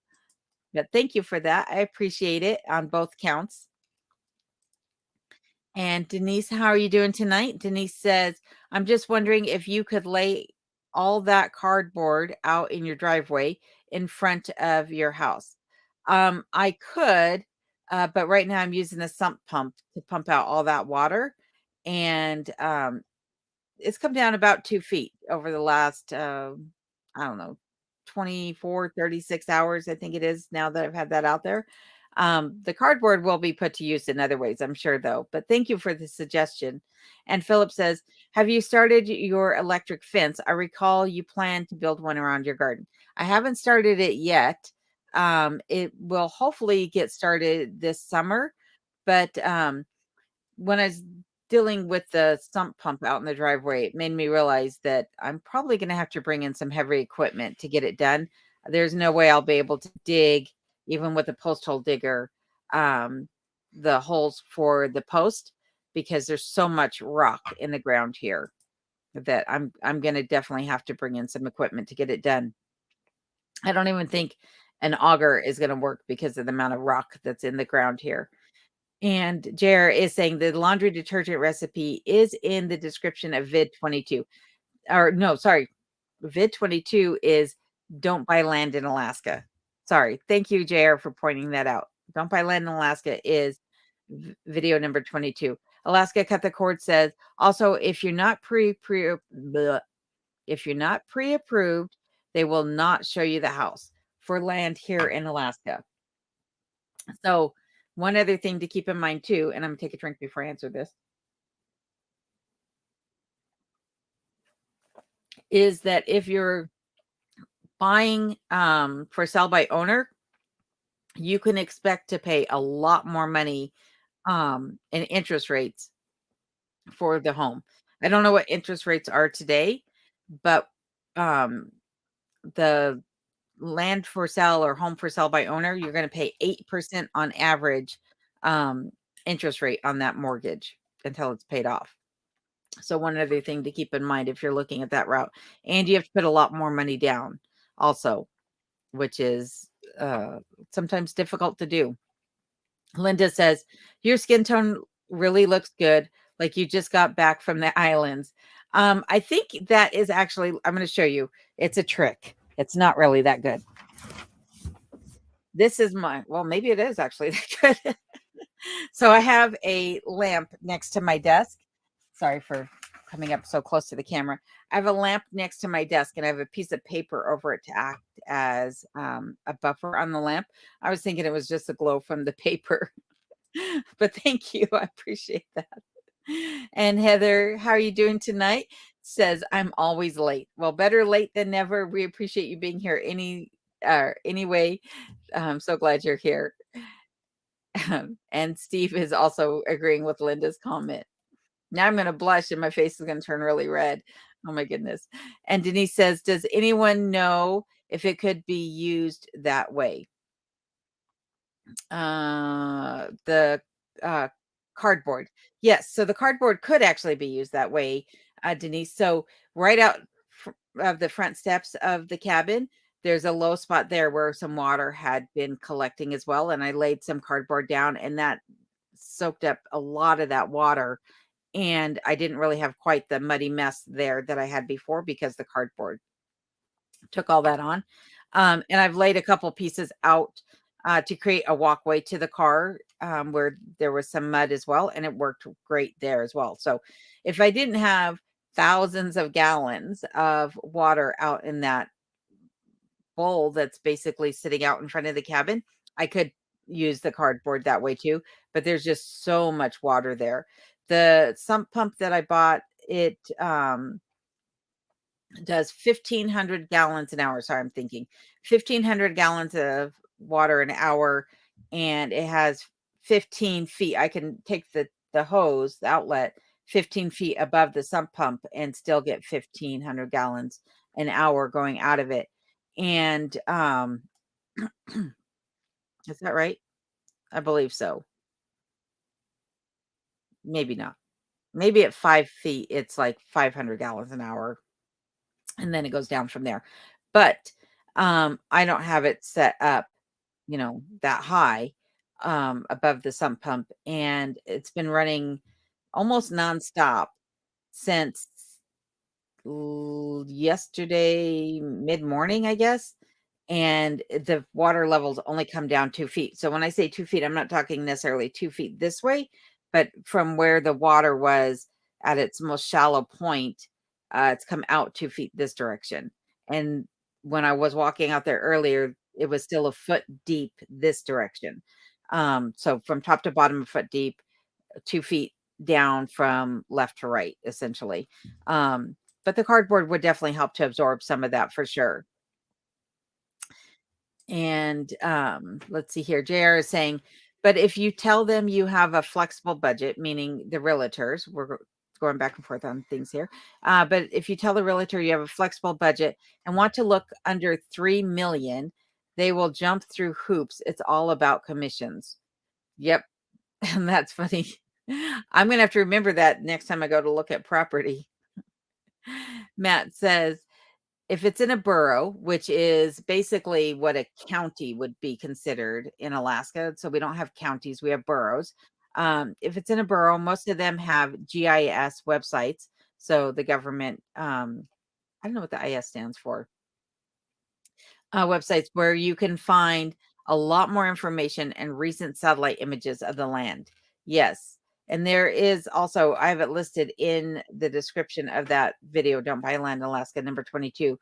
But thank you for that. I appreciate it on both counts. And Denise, how are you doing tonight? Denise says, "I'm just wondering if you could lay all that cardboard out in your driveway in front of your house." I could, but right now I'm using a sump pump to pump out all that water. And it's come down about 2 feet over the last, I don't know, 24, 36 hours, I think it is now that I've had that out there. The cardboard will be put to use in other ways, I'm sure, though. But thank you for the suggestion. And Philip says, "Have you started your electric fence? I recall you plan to build one around your garden." I haven't started it yet. It will hopefully get started this summer, but when I was dealing with the sump pump out in the driveway, it made me realize that I'm probably going to have to bring in some heavy equipment to get it done. There's no way I'll be able to dig, even with a post hole digger, um, the holes for the post because there's so much rock in the ground here that I'm going to definitely have to bring in some equipment to get it done. I don't even think an auger is going to work because of the amount of rock that's in the ground here. And Jer is saying the laundry detergent recipe is in the description of vid 22. Or no, sorry. Vid 22 is don't buy land in Alaska. Sorry. Thank you, JR, for pointing that out. Don't buy land in Alaska is video number 22. Alaska Cut the Cord says also if you're not bleh, if you're not pre-approved, they will not show you the house for land here in Alaska. So, one other thing to keep in mind too, and I'm gonna take a drink before I answer this, is that if you're buying for sell by owner, you can expect to pay a lot more money in interest rates for the home. I don't know what interest rates are today, but um the land for sale or home for sale by owner, you're going to pay 8% on average um interest rate on that mortgage until it's paid off. So one other thing to keep in mind if you're looking at that route, and you have to put a lot more money down also, which is sometimes difficult to do. Linda says, "Your skin tone really looks good, like you just got back from the islands." I think that is actually, I'm going to show you. It's a trick. It's not really that good. This is well, maybe it is actually that good. So I have a lamp next to my desk. Sorry for coming up so close to the camera. I have a lamp next to my desk and I have a piece of paper over it to act as a buffer on the lamp. I was thinking it was just the glow from the paper. But thank you. I appreciate that. And Heather, how are you doing tonight? Says, I'm always late. Well, better late than never. We appreciate you being here anyway. I'm so glad you're here. And Steve is also agreeing with Linda's comment. Now I'm gonna blush and my face is gonna turn really red. Oh my goodness. And Denise says, "Does anyone know if it could be used that way?" The uh, cardboard. Yes, so the cardboard could actually be used that way, Denise. So right out of the front steps of the cabin, there's a low spot there where some water had been collecting as well, and I laid some cardboard down, and that soaked up a lot of that water, and I didn't really have quite the muddy mess there that I had before because the cardboard took all that on. And I've laid a couple pieces out to create a walkway to the car where there was some mud as well, and it worked great there as well. So if I didn't have thousands of gallons of water out in that bowl that's basically sitting out in front of the cabin, I could use the cardboard that way too. But there's just so much water there. The sump pump that I bought, it does 1,500 gallons an hour. Sorry, I'm thinking 1,500 gallons of water an hour, and it has 15 feet. I can take the hose, the outlet, 15 feet above the sump pump and still get 1,500 gallons an hour going out of it. And is that right? I believe so. Maybe not. Maybe at 5 feet, it's like 500 gallons an hour, and then it goes down from there. But I don't have it set up that high, above the sump pump, and it's been running almost nonstop since yesterday mid-morning, I guess. And the water levels only come down 2 feet. So when I say 2 feet, I'm not talking necessarily 2 feet this way, but from where the water was at its most shallow point, it's come out 2 feet this direction. And when I was walking out there earlier, it was still a foot deep this direction. So from top to bottom, a foot deep, 2 feet down from left to right, essentially. But the cardboard would definitely help to absorb some of that for sure. And let's see here. JR is saying, but if you tell them you have a flexible budget, meaning the realtors, going back and forth on things here. But if you tell the realtor you have a flexible budget and want to look under 3 million, they will jump through hoops. It's all about commissions. Yep. And that's funny. I'm going to have to remember that next time I go to look at property. Matt says, if it's in a borough, which is basically what a county would be considered in Alaska, so we don't have counties, we have boroughs. If it's in a borough, most of them have GIS websites. So the government, I don't know what the IS stands for, websites where you can find a lot more information and recent satellite images of the land. Yes. And there is also, I have it listed in the description of that video, Don't Buy Land in Alaska, number 22.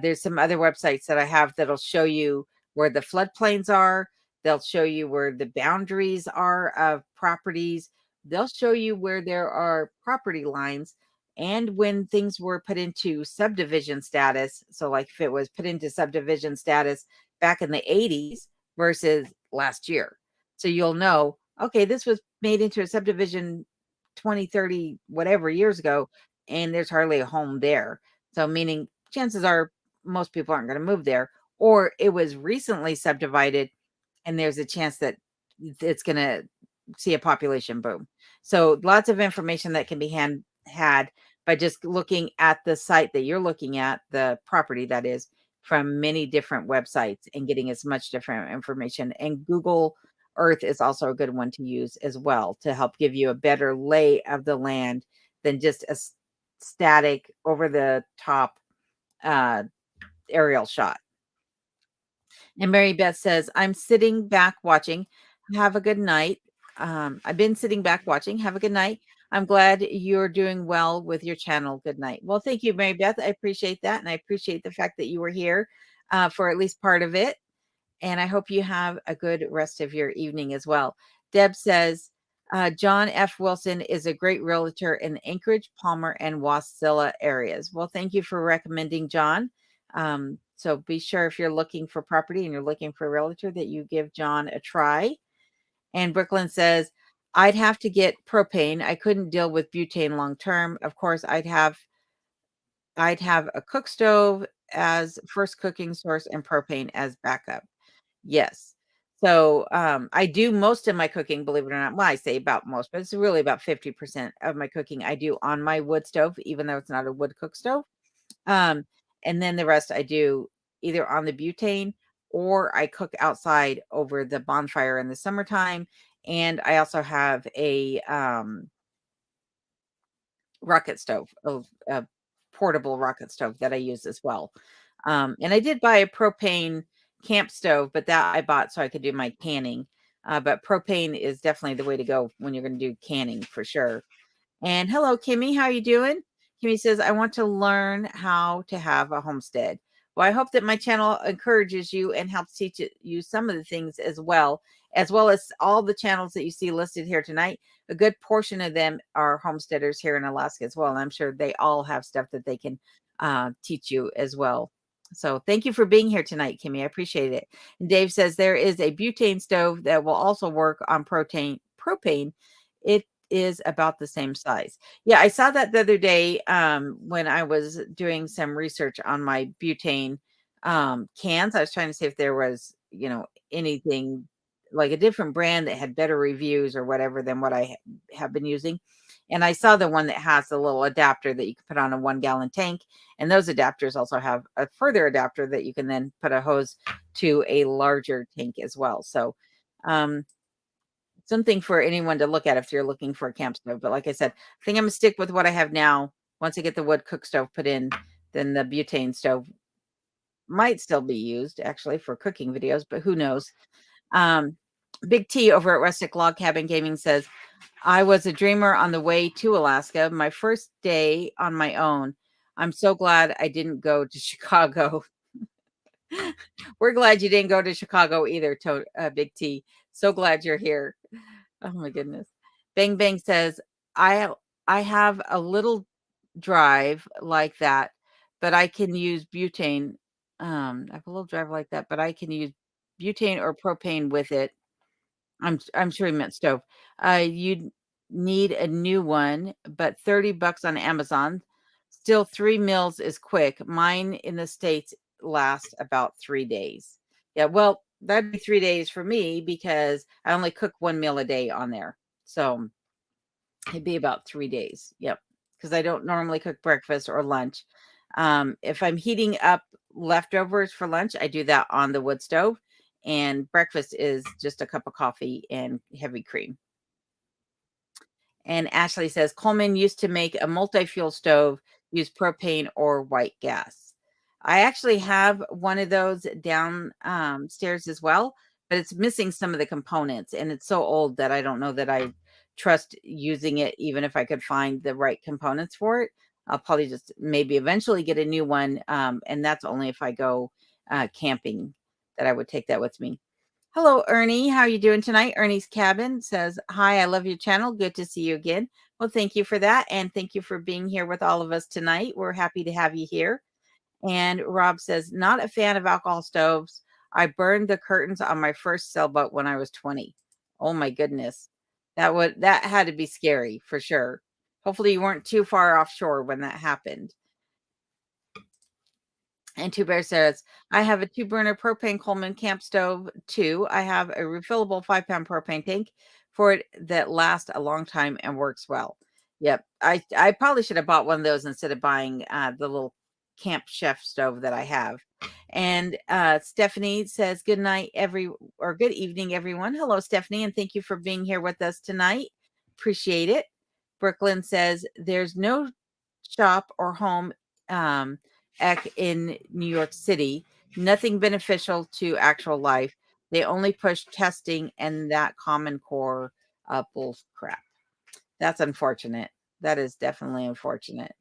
There's some other websites that I have that'll show you where the floodplains are. They'll show you where the boundaries are of properties. They'll show you where there are property lines and when things were put into subdivision status. So, like if it was put into subdivision status back in the 80s versus last year. So, you'll know, okay, this was made into a subdivision 20, 30, whatever years ago, and there's hardly a home there. So, meaning chances are most people aren't going to move there, or it was recently subdivided and there's a chance that it's going to see a population boom. So lots of information that can be had by just looking at the site that you're looking at, the property that is, from many different websites and getting as much different information. And Google Earth is also a good one to use as well to help give you a better lay of the land than just a static over the top uh, aerial shot. And Mary Beth says, I'm sitting back watching. Have a good night. I've been sitting back watching. Have a good night. I'm glad you're doing well with your channel. Good night. Well, thank you, Mary Beth. I appreciate that. And I appreciate the fact that you were here for at least part of it. And I hope you have a good rest of your evening as well. Deb says, John F. Wilson is a great realtor in the Anchorage, Palmer, and Wasilla areas. Well, thank you for recommending John. So be sure if you're looking for property and you're looking for a realtor that you give John a try. And Brooklyn says, I'd have to get propane. I couldn't deal with butane long term. Of course, I'd have a cook stove as first cooking source and propane as backup. Yes. So, I do most of my cooking, believe it or not. Well, I say about most, but it's really about 50% of my cooking I do on my wood stove, even though it's not a wood cook stove. Um, and then the rest I do either on the butane or I cook outside over the bonfire in the summertime. And I also have a rocket stove, a portable rocket stove that I use as well. And I did buy a propane camp stove, but that I bought so I could do my canning. But propane is definitely the way to go when you're going to do canning for sure. And hello, Kimmy. How you doing? Kimmy says, I want to learn how to have a homestead. Well, I hope that my channel encourages you and helps teach you some of the things as well as all the channels that you see listed here tonight. A good portion of them are homesteaders here in Alaska as well. And I'm sure they all have stuff that they can teach you as well. So thank you for being here tonight, Kimmy. I appreciate it. And Dave says there is a butane stove that will also work on propane. It is about the same size. Yeah, I saw that the other day when I was doing some research on my butane cans. I was trying to see if there was, anything like a different brand that had better reviews or whatever than what I have been using. And I saw the one that has a little adapter that you can put on a 1-gallon tank. And those adapters also have a further adapter that you can then put a hose to a larger tank as well. So, something for anyone to look at if you're looking for a camp stove. But like I said, I think I'm gonna stick with what I have now. Once I get the wood cook stove put in, then the butane stove might still be used actually for cooking videos, but who knows? Um, Big T over at Rustic Log Cabin Gaming says, I was a dreamer on the way to Alaska, my first day on my own. I'm so glad I didn't go to Chicago. We're glad you didn't go to Chicago either, Big T. So glad you're here. Oh my goodness. Bang Bang says, I I have a little drive like that, but I can use butane. I have a little drive like that, but I can use butane or propane with it. I'm sure he meant stove. You'd need a new one, but $30 on Amazon. Still 3 meals is quick. Mine in the States last about 3 days. Yeah, well, that'd be 3 days for me because I only cook 1 meal a day on there. So it'd be about 3 days. Yep. Because I don't normally cook breakfast or lunch. If I'm heating up leftovers for lunch, I do that on the wood stove. And breakfast is just a cup of coffee and heavy cream. And Ashley says Coleman used to make a multi-fuel stove, use propane or white gas. I actually have one of those down stairs as well, but it's missing some of the components and it's so old that I don't know that I trust using it, even if I could find the right components for it. I'll probably just maybe eventually get a new one. And that's only if I go camping that I would take that with me. Hello, Ernie. How are you doing tonight? Ernie's Cabin says, hi, I love your channel. Good to see you again. Well, thank you for that. And thank you for being here with all of us tonight. We're happy to have you here. And Rob says, not a fan of alcohol stoves. I burned the curtains on my first sailboat when I was 20. Oh my goodness. That had to be scary for sure. Hopefully you weren't too far offshore when that happened. And Two Bear says, I have a 2-burner propane Coleman camp stove too. I have a refillable 5-pound propane tank for it that lasts a long time and works well. Yep. I probably should have bought one of those instead of buying the little camp chef stove that I have. And Stephanie says, good night, good evening, everyone. Hello, Stephanie, and thank you for being here with us tonight. Appreciate it. Brooklyn says, there's no shop or home in New York City, nothing beneficial to actual life. They only push testing and that Common Core bull crap. That's unfortunate. That is definitely unfortunate.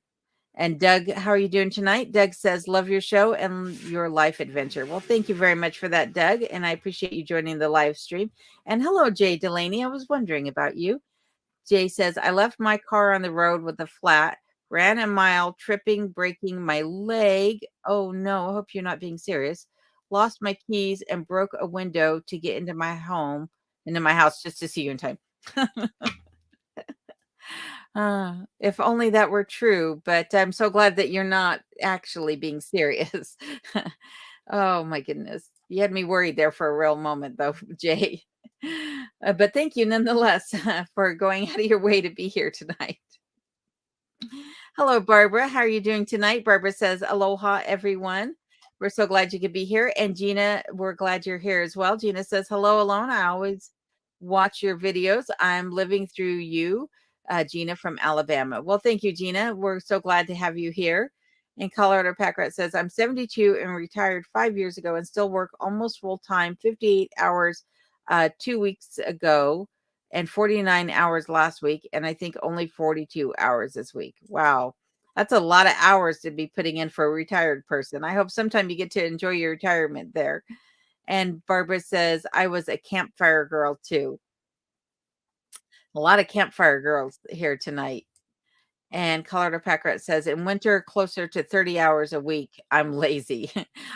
And Doug, how are you doing tonight? Doug says, love your show and your life adventure. Well, thank you very much for that, Doug. And I appreciate you joining the live stream. And hello, Jay Delaney. I was wondering about you. Jay says, I left my car on the road with a flat, ran a mile, tripping, breaking my leg. Oh no, I hope you're not being serious. Lost my keys and broke a window to get into my house just to see you in time. If only that were true, but I'm so glad that you're not actually being serious. Oh my goodness. You had me worried there for a real moment, though, Jay. But thank you nonetheless for going out of your way to be here tonight. Hello, Barbara. How are you doing tonight? Barbara says, aloha, everyone. We're so glad you could be here. And Gina, we're glad you're here as well. Gina says, hello, Alone. I always watch your videos. I'm living through you, Gina from Alabama. Well, thank you, Gina. We're so glad to have you here. And Colorado Packrat says, I'm 72 and retired 5 years ago and still work almost full time, 58 hours 2 weeks ago and 49 hours last week. And I think only 42 hours this week. Wow. That's a lot of hours to be putting in for a retired person. I hope sometime you get to enjoy your retirement there. And Barbara says, I was a campfire girl too. A lot of campfire girls here tonight. And Colorado Packrat says, in winter, closer to 30 hours a week, I'm lazy.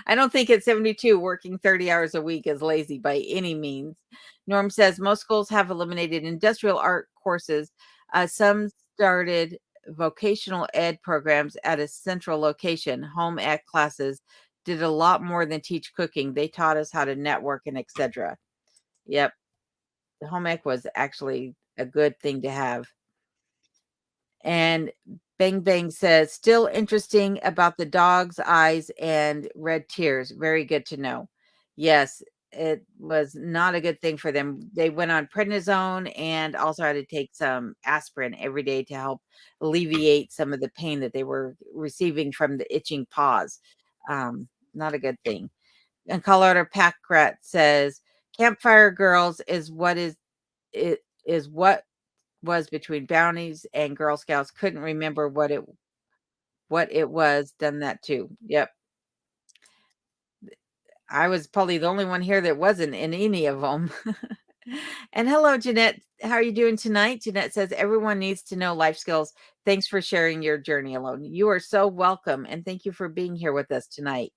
I don't think at 72, working 30 hours a week is lazy by any means. Norm says, most schools have eliminated industrial art courses. Some started vocational ed programs at a central location. Home ec classes did a lot more than teach cooking. They taught us how to network and etc. Yep. The home ec was actually a good thing to have. And Bang Bang says, still interesting about the dog's eyes and red tears. Very good to know. Yes, it was not a good thing for them. They went on prednisone and also had to take some aspirin every day to help alleviate some of the pain that they were receiving from the itching paws. Not a good thing. And Colorado Pack Rat says, Campfire Girls is what was between Bounties and Girl Scouts. Couldn't remember what it was. Done that too. Yep. I was probably the only one here that wasn't in any of them. And hello, Jeanette. How are you doing tonight? Jeanette says, everyone needs to know life skills. Thanks for sharing your journey alone. You are so welcome. And thank you for being here with us tonight.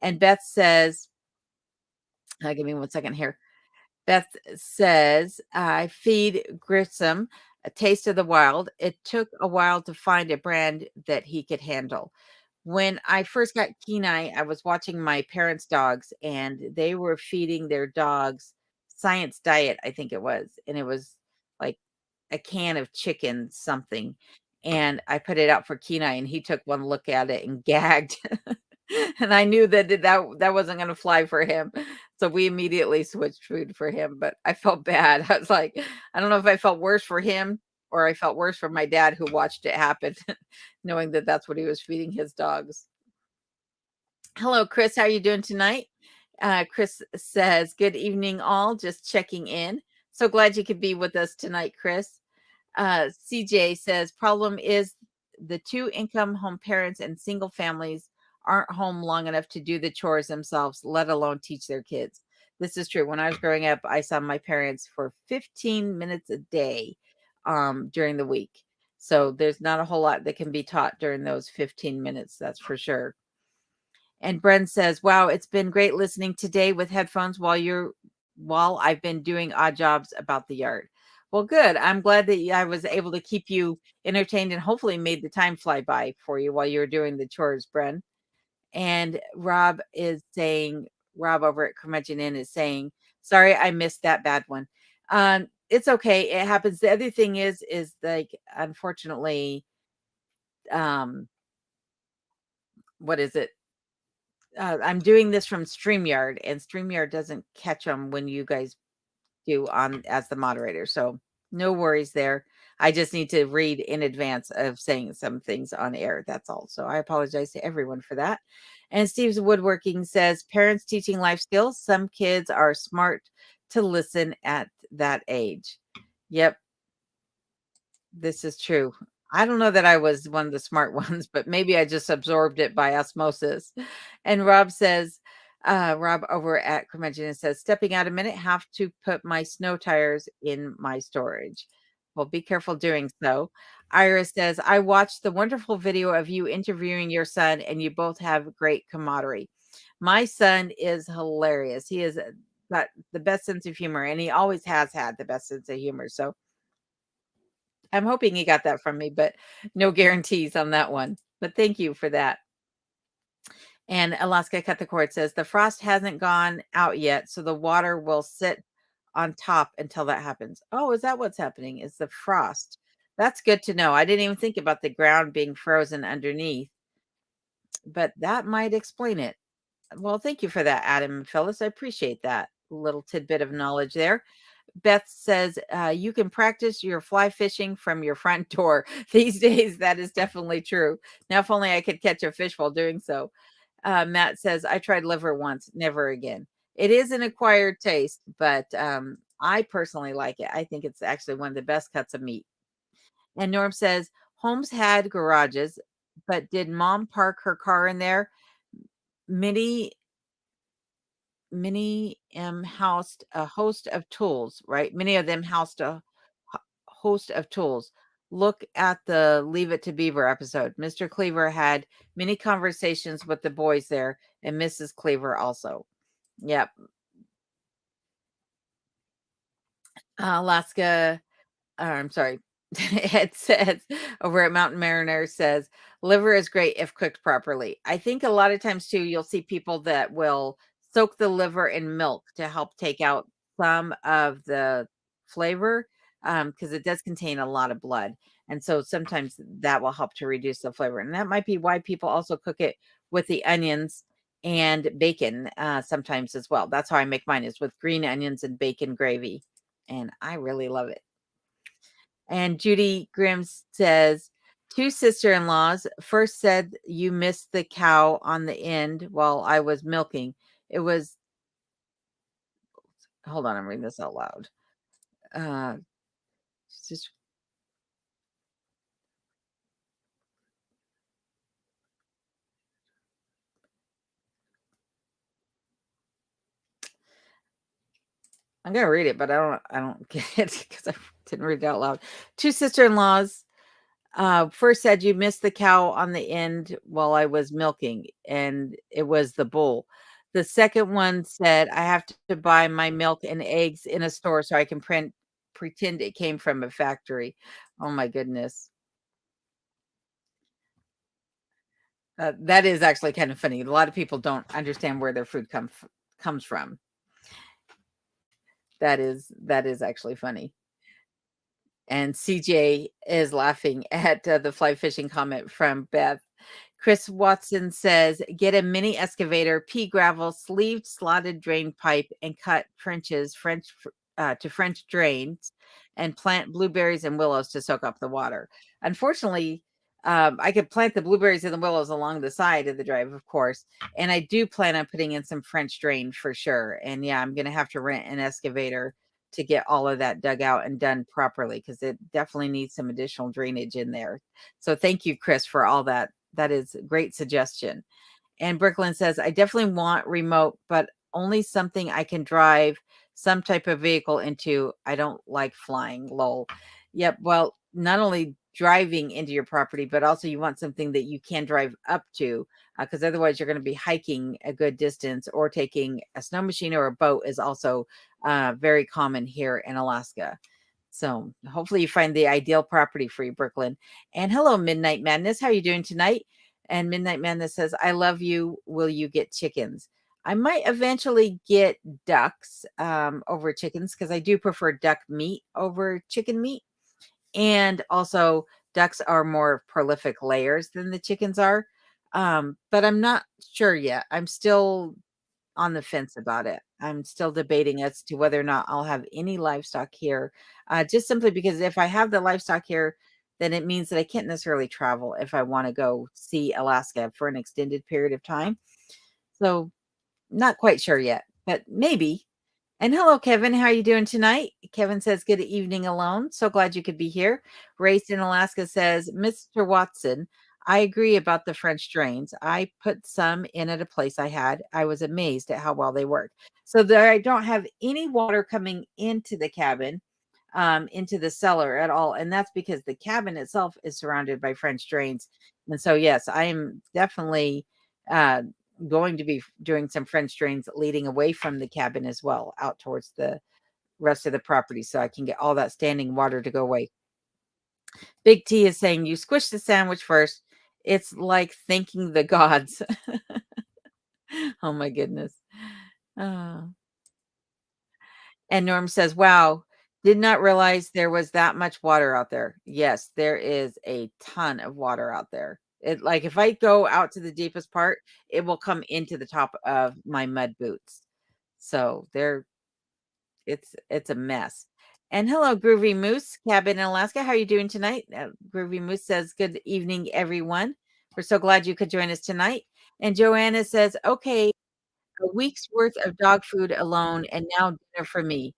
And Beth says, give me 1 second here. Beth says, I feed Grissom a taste of the wild. It took a while to find a brand that he could handle. When I first got Kenai, I was watching my parents' dogs and they were feeding their dogs Science Diet, I think it was. And it was like a can of chicken something. And I put it out for Kenai and he took one look at it and gagged. And I knew that wasn't going to fly for him. So we immediately switched food for him, but I felt bad. I was like, I don't know if I felt worse for him or I felt worse for my dad who watched it happen, knowing that that's what he was feeding his dogs. Hello, Chris. How are you doing tonight? Chris says, good evening, all. Just checking in. So glad you could be with us tonight, Chris. CJ says, problem is the two income home parents and single families aren't home long enough to do the chores themselves, let alone teach their kids. This is true. When I was growing up, I saw my parents for 15 minutes a day during the week. So there's not a whole lot that can be taught during those 15 minutes. That's for sure. And Bren says, wow, it's been great listening today with headphones while I've been doing odd jobs about the yard. Well, good. I'm glad that I was able to keep you entertained and hopefully made the time fly by for you while you were doing the chores, Bren. And Rob over at Curmudgeon Inn is saying, sorry, I missed that bad one. It's okay. It happens. The other thing is like, unfortunately, what is it? I'm doing this from StreamYard, and StreamYard doesn't catch them when you guys do on as the moderator. So no worries there. I just need to read in advance of saying some things on air. That's all. So I apologize to everyone for that. And Steve's Woodworking says, parents teaching life skills. Some kids are smart to listen at that age. Yep. This is true. I don't know that I was one of the smart ones, but maybe I just absorbed it by osmosis. And Rob says, Rob over at Curmudgeon says, stepping out a minute, have to put my snow tires in my storage. Well, be careful doing so. Iris says, I watched the wonderful video of you interviewing your son, and you both have great camaraderie. My son is hilarious. He is got the best sense of humor, and he always has had the best sense of humor. So I'm hoping he got that from me, but no guarantees on that one. But thank you for that. And Alaska Cut the Cord says the frost hasn't gone out yet, so the water will sit on top until that happens. Oh, is that what's happening? Is the frost? That's good to know. I didn't even think about the ground being frozen underneath, but that might explain it. Well, thank you for that, Adam and Phyllis. I appreciate that little tidbit of knowledge there. Beth says, you can practice your fly fishing from your front door. These days, that is definitely true. Now, if only I could catch a fish while doing so. Matt says, I tried liver once, never again. It is an acquired taste, but I personally like it. I think it's actually one of the best cuts of meat. And Norm says, homes had garages, but did mom park her car in there? Many Many housed a host of tools, right? Many of them housed a host of tools. Look at the Leave It to Beaver episode. Mr. Cleaver had many conversations with the boys there, and Mrs. Cleaver also. Yep. Alaska I'm sorry. It says over at Mountain Mariner says liver is great if cooked properly. I think a lot of times too, you'll see people that will soak the liver in milk to help take out some of the flavor because it does contain a lot of blood. And so sometimes that will help to reduce the flavor. And that might be why people also cook it with the onions and bacon sometimes as well. That's how I make mine is with green onions and bacon gravy. And I really love it. And Judy Grimm says, two sister-in-laws first said you missed the cow on the end while I was milking. It was, hold on, I'm reading this out loud. Uh, just, I'm gonna read it, but I don't get it because I didn't read it out loud. Two sister-in-laws first said you missed the cow on the end while I was milking, and it was the bull. The second one said, I have to buy my milk and eggs in a store so I can pretend it came from a factory. Oh my goodness. That is actually kind of funny. A lot of people don't understand where their food comes from. That is actually funny. And CJ is laughing at the fly fishing comment from Beth. Chris Watson says, get a mini excavator, pea gravel, sleeved slotted drain pipe, and cut trenches to French drains and plant blueberries and willows to soak up the water. Unfortunately, I could plant the blueberries and the willows along the side of the drive, of course. And I do plan on putting in some French drain for sure. And yeah, I'm going to have to rent an excavator to get all of that dug out and done properly because it definitely needs some additional drainage in there. So thank you, Chris, for all that. That is a great suggestion. And Brooklyn says, I definitely want remote, but only something I can drive some type of vehicle into. I don't like flying, lol. Yep. Well, not only driving into your property, but also you want something that you can drive up to, because otherwise you're going to be hiking a good distance or taking a snow machine or a boat is also very common here in Alaska. So hopefully you find the ideal property for you, Brooklyn. And hello, Midnight Madness. How are you doing tonight? And Midnight Madness says, I love you. Will you get chickens? I might eventually get ducks over chickens because I do prefer duck meat over chicken meat. And also, ducks are more prolific layers than the chickens are. But I'm not sure yet. I'm still on the fence about it. I'm still debating as to whether or not I'll have any livestock here, just simply because if I have the livestock here, then it means that I can't necessarily travel if I want to go see Alaska for an extended period of time. So, not quite sure yet, but maybe. And hello, Kevin. How are you doing tonight? Kevin says, good evening alone. So glad you could be here. Raised in Alaska says, Mr. Watson, I agree about the French drains. I put some in at a place I had. I was amazed at how well they work. So there, I don't have any water coming into the cabin, into the cellar at all. And that's because the cabin itself is surrounded by French drains. And so, yes, I am definitely uh, going to be doing some French drains leading away from the cabin as well, out towards the rest of the property so I can get all that standing water to go away. Big T is saying, you squish the sandwich first. It's like thanking the gods. Oh my goodness. Oh. And Norm says, wow, did not realize there was that much water out there. Yes, there is a ton of water out there. It like if I go out to the deepest part, it will come into the top of my mud boots. So there it's a mess. And hello, Groovy Moose, cabin in Alaska. How are you doing tonight? Groovy Moose says, good evening, everyone. We're so glad you could join us tonight. And Joanna says, okay, a week's worth of dog food alone, and now dinner for me.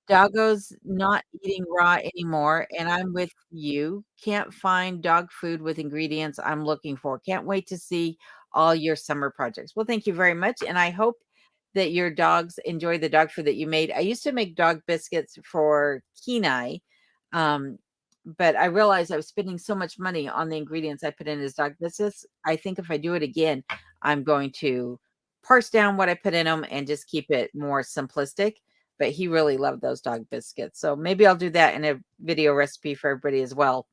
Doggo's not eating raw anymore, and I'm with you. Can't find dog food with ingredients I'm looking for. Can't wait to see all your summer projects. Well, thank you very much, and I hope that your dogs enjoy the dog food that you made. I used to make dog biscuits for Kenai, um, but I realized I was spending so much money on the ingredients I put in his dog biscuits. I think if I do it again, I'm going to parse down what I put in them and just keep it more simplistic. But he really loved those dog biscuits. So maybe I'll do that in a video recipe for everybody as well.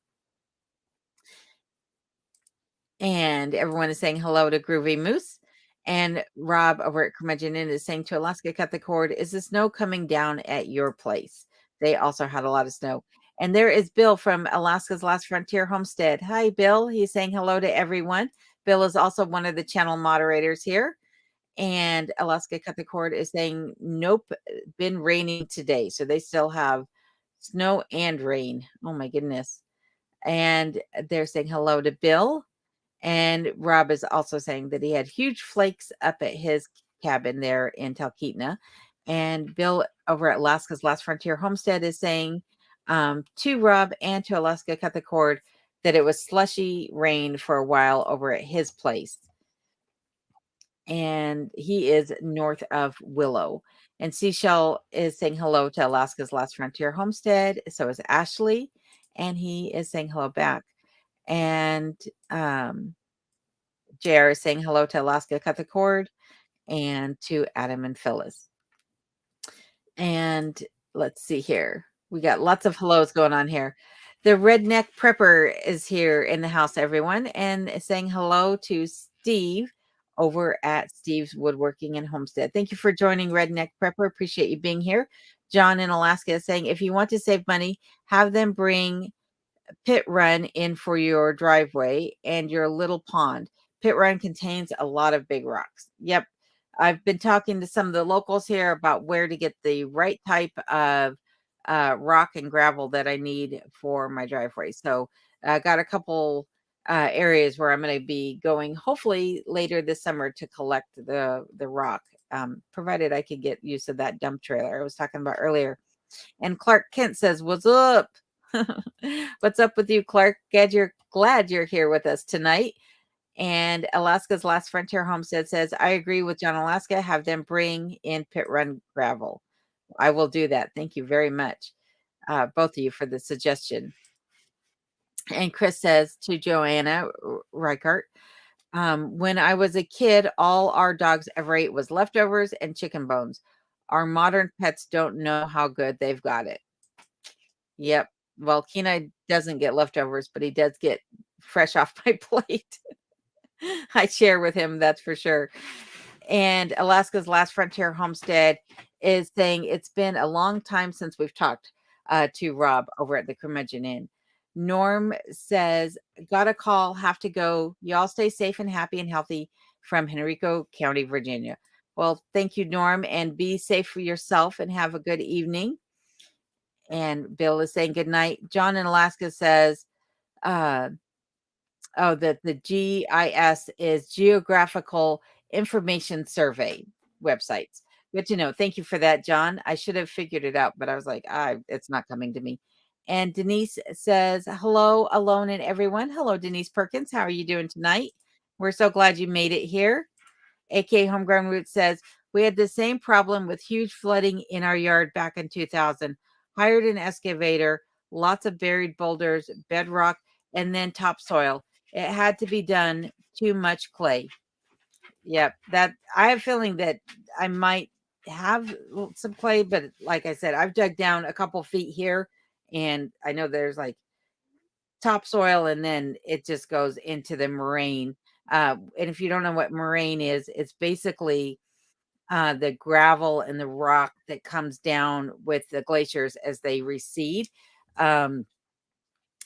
And everyone is saying hello to Groovy Moose. And Rob over at Curmudgeon Inn is saying to Alaska Cut the Cord, is the snow coming down at your place? They also had a lot of snow. And there is Bill from Alaska's Last Frontier Homestead. Hi, Bill. He's saying hello to everyone. Bill is also one of the channel moderators here. And Alaska Cut the Cord is saying, nope, been raining today. So they still have snow and rain. Oh my goodness. And they're saying hello to Bill. And Rob is also saying that he had huge flakes up at his cabin there in Talkeetna. And Bill over at Alaska's Last Frontier Homestead is saying to Rob and to Alaska Cut the Cord that it was slushy rain for a while over at his place. And he is north of Willow. And Seashell is saying hello to Alaska's Last Frontier Homestead. So is Ashley. And he is saying hello back. And JR is saying hello to Alaska Cut the Cord and to Adam and Phyllis. And let's see here. We got lots of hellos going on here. The Redneck Prepper is here in the house, everyone, and is saying hello to Steve over at Steve's Woodworking and Homestead. Thank you for joining Redneck Prepper. Appreciate you being here. John in Alaska is saying, if you want to save money, have them bring Pit Run in for your driveway and your little pond. Pit Run contains a lot of big rocks. Yep. I've been talking to some of the locals here about where to get the right type of rock and gravel that I need for my driveway. So I got a couple areas where I'm going to be going hopefully later this summer to collect the rock, provided I could get use of that dump trailer I was talking about earlier. And Clark Kent says, what's up? What's up with you, Clark? Glad you're here with us tonight. And Alaska's Last Frontier Homestead says, I agree with John Alaska. Have them bring in Pit Run gravel. I will do that. Thank you very much, both of you, for the suggestion. And Chris says to Joanna Reichart, when I was a kid, all our dogs ever ate was leftovers and chicken bones. Our modern pets don't know how good they've got it. Yep. Well, Kenai doesn't get leftovers, but he does get fresh off my plate. I share with him, that's for sure. And Alaska's Last Frontier Homestead is saying it's been a long time since we've talked to Rob over at the Curmudgeon Inn. Norm says, got a call, have to go. Y'all stay safe and happy and healthy from Henrico County, Virginia. Well, thank you, Norm, and be safe for yourself and have a good evening. And Bill is saying good night. John in Alaska says, that the GIS is Geographical Information Survey websites. Good to know. Thank you for that, John. I should have figured it out, but I was like, it's not coming to me. And Denise says, hello, Alone and everyone. Hello, Denise Perkins. How are you doing tonight? We're so glad you made it here. AK Homegrown Roots says, we had the same problem with huge flooding in our yard back in 2000. Hired an excavator, lots of buried boulders, bedrock, and then topsoil. It had to be done. Too much clay. Yep, that I have a feeling that I might have some clay, but like I said, I've dug down a couple feet here, and I know there's like topsoil, and then it just goes into the moraine. And if you don't know what moraine is, it's basically the gravel and the rock that comes down with the glaciers as they recede. Um,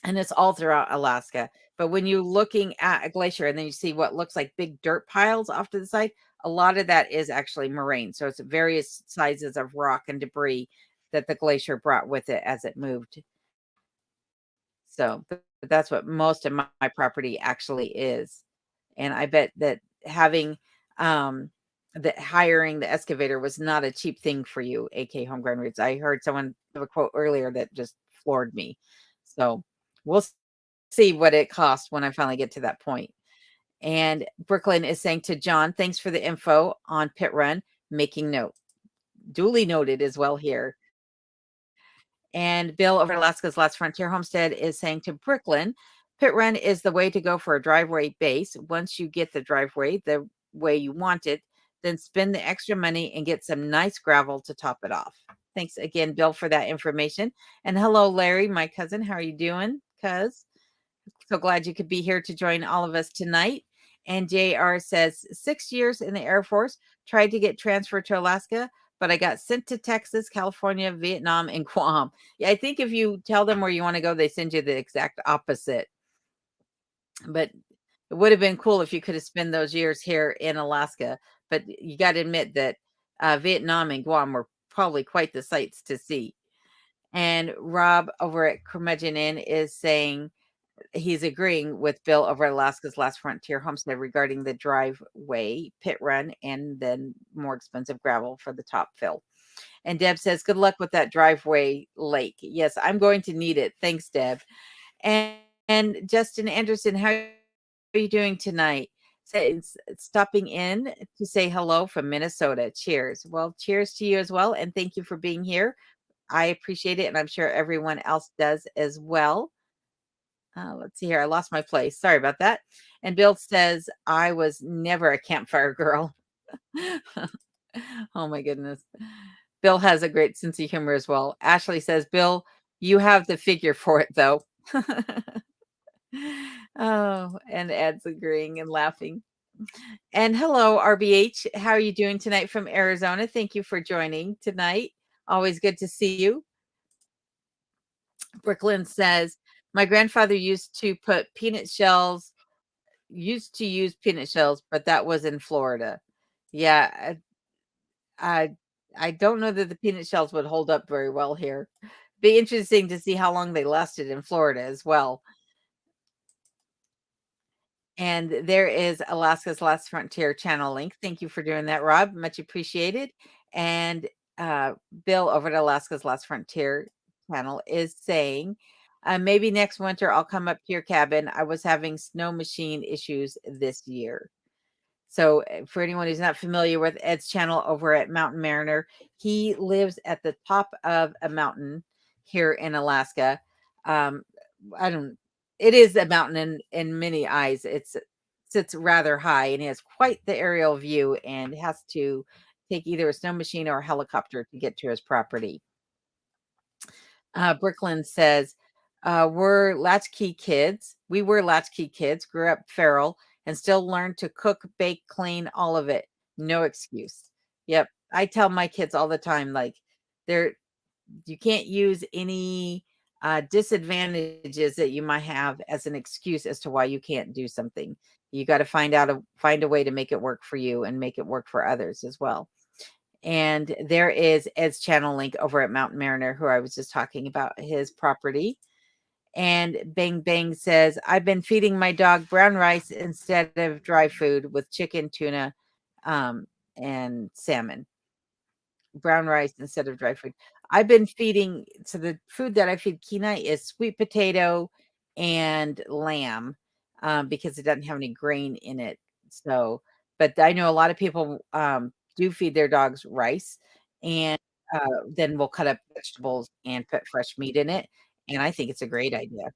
and it's all throughout Alaska. But when you're looking at a glacier and then you see what looks like big dirt piles off to the side, a lot of that is actually moraine. So it's various sizes of rock and debris that the glacier brought with it as it moved. So but that's what most of my property actually is. And I bet that having that hiring the excavator was not a cheap thing for you, AK Homegrown Roots. I heard someone have a quote earlier that just floored me. So we'll see what it costs when I finally get to that point. And Brooklyn is saying to John, thanks for the info on pit run, making note. Duly noted as well here. And Bill over Alaska's Last Frontier Homestead is saying to Brooklyn, pit run is the way to go for a driveway base. Once you get the driveway the way you want it, then spend the extra money and get some nice gravel to top it off. Thanks again, Bill, for that information. And hello, Larry, my cousin. How are you doing, cuz? So glad you could be here to join all of us tonight. And JR says 6 years in the Air Force, tried to get transferred to Alaska, but I got sent to Texas, California, Vietnam, and Guam. Yeah, I think if you tell them where you want to go, they send you the exact opposite. But it would have been cool if you could have spent those years here in Alaska. But you got to admit that Vietnam and Guam were probably quite the sights to see. And Rob over at Curmudgeon Inn is saying, he's agreeing with Bill over at Alaska's Last Frontier Homestead regarding the driveway pit run and then more expensive gravel for the top fill. And Deb says, good luck with that driveway lake. Yes, I'm going to need it. Thanks, Deb. And Justin Anderson, how are you doing tonight? Says stopping in to say hello from Minnesota. Cheers. Well, cheers to you as well. And thank you for being here. I appreciate it. And I'm sure everyone else does as well. Let's see here. I lost my place. Sorry about that. And Bill says, I was never a campfire girl. Oh my goodness. Bill has a great sense of humor as well. Ashley says, Bill, you have the figure for it though. Oh, and Ed's agreeing and laughing. And hello, RBH. How are you doing tonight from Arizona? Thank you for joining tonight. Always good to see you. Brooklyn says, my grandfather used to use peanut shells, but that was in Florida. Yeah, I I don't know that the peanut shells would hold up very well here. Be interesting to see how long they lasted in Florida as well. And there is Alaska's Last Frontier channel link. Thank you for doing that, Rob. Much appreciated. And Bill over at Alaska's Last Frontier channel is saying, maybe next winter I'll come up to your cabin. I was having snow machine issues this year. So, for anyone who's not familiar with Ed's channel over at Mountain Mariner, he lives at the top of a mountain here in Alaska. Um, I don't. It is a mountain in many eyes. It's sits rather high and he has quite the aerial view and has to take either a snow machine or a helicopter to get to his property. Brooklyn says, we're latchkey kids. We were latchkey kids, grew up feral, and still learned to cook, bake, clean, all of it. No excuse. Yep. I tell my kids all the time, like, they're, you can't use any disadvantages that you might have as an excuse as to why you can't do something. You got to find a way to make it work for you and make it work for others as well. And there is Ed's channel link over at Mountain Mariner, who I was just talking about his property. And Bang Bang says, I've been feeding my dog brown rice instead of dry food with chicken, tuna, and salmon. Brown rice instead of dry food. I've been feeding so the food that I feed Kenai is sweet potato and lamb, because it doesn't have any grain in it. So, but I know a lot of people, do feed their dogs rice and, then we'll cut up vegetables and put fresh meat in it, and I think it's a great idea.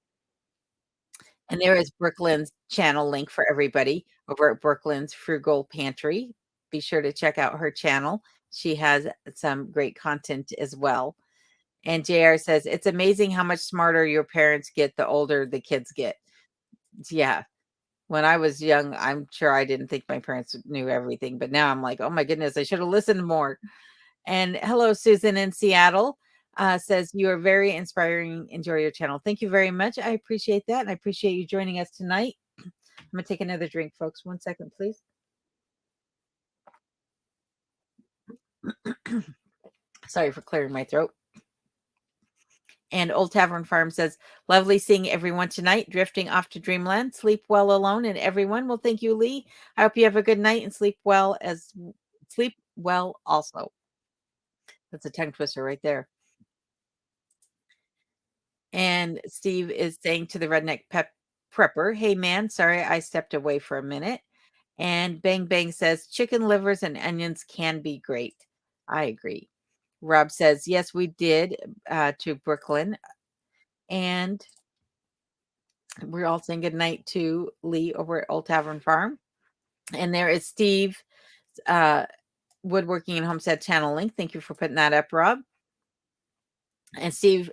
And there is Brooklyn's channel link for everybody over at Brooklyn's Frugal Pantry. Be sure to check out her channel. She has some great content as well. And JR says, it's amazing how much smarter your parents get the older the kids get. Yeah. When I was young, I'm sure I didn't think my parents knew everything, but now I'm like, oh my goodness, I should have listened more. And hello, Susan in Seattle. Says you are very inspiring. Enjoy your channel. Thank you very much. I appreciate that. And I appreciate you joining us tonight. I'm going to take another drink, folks. 1 second, please. Sorry for clearing my throat. And Old Tavern Farm says, lovely seeing everyone tonight, drifting off to dreamland. Sleep well alone and everyone. Well, thank you, Lee. I hope you have a good night and sleep well also. That's a tongue twister right there. And Steve is saying to the redneck prepper, hey man, sorry I stepped away for a minute. And Bang Bang says chicken livers and onions can be great. I agree. Rob says, yes, we did, to Brooklyn. And we're all saying good night to Lee over at Old Tavern Farm. And there is Steve, Woodworking and Homestead channel link. Thank you for putting that up, Rob. And Steve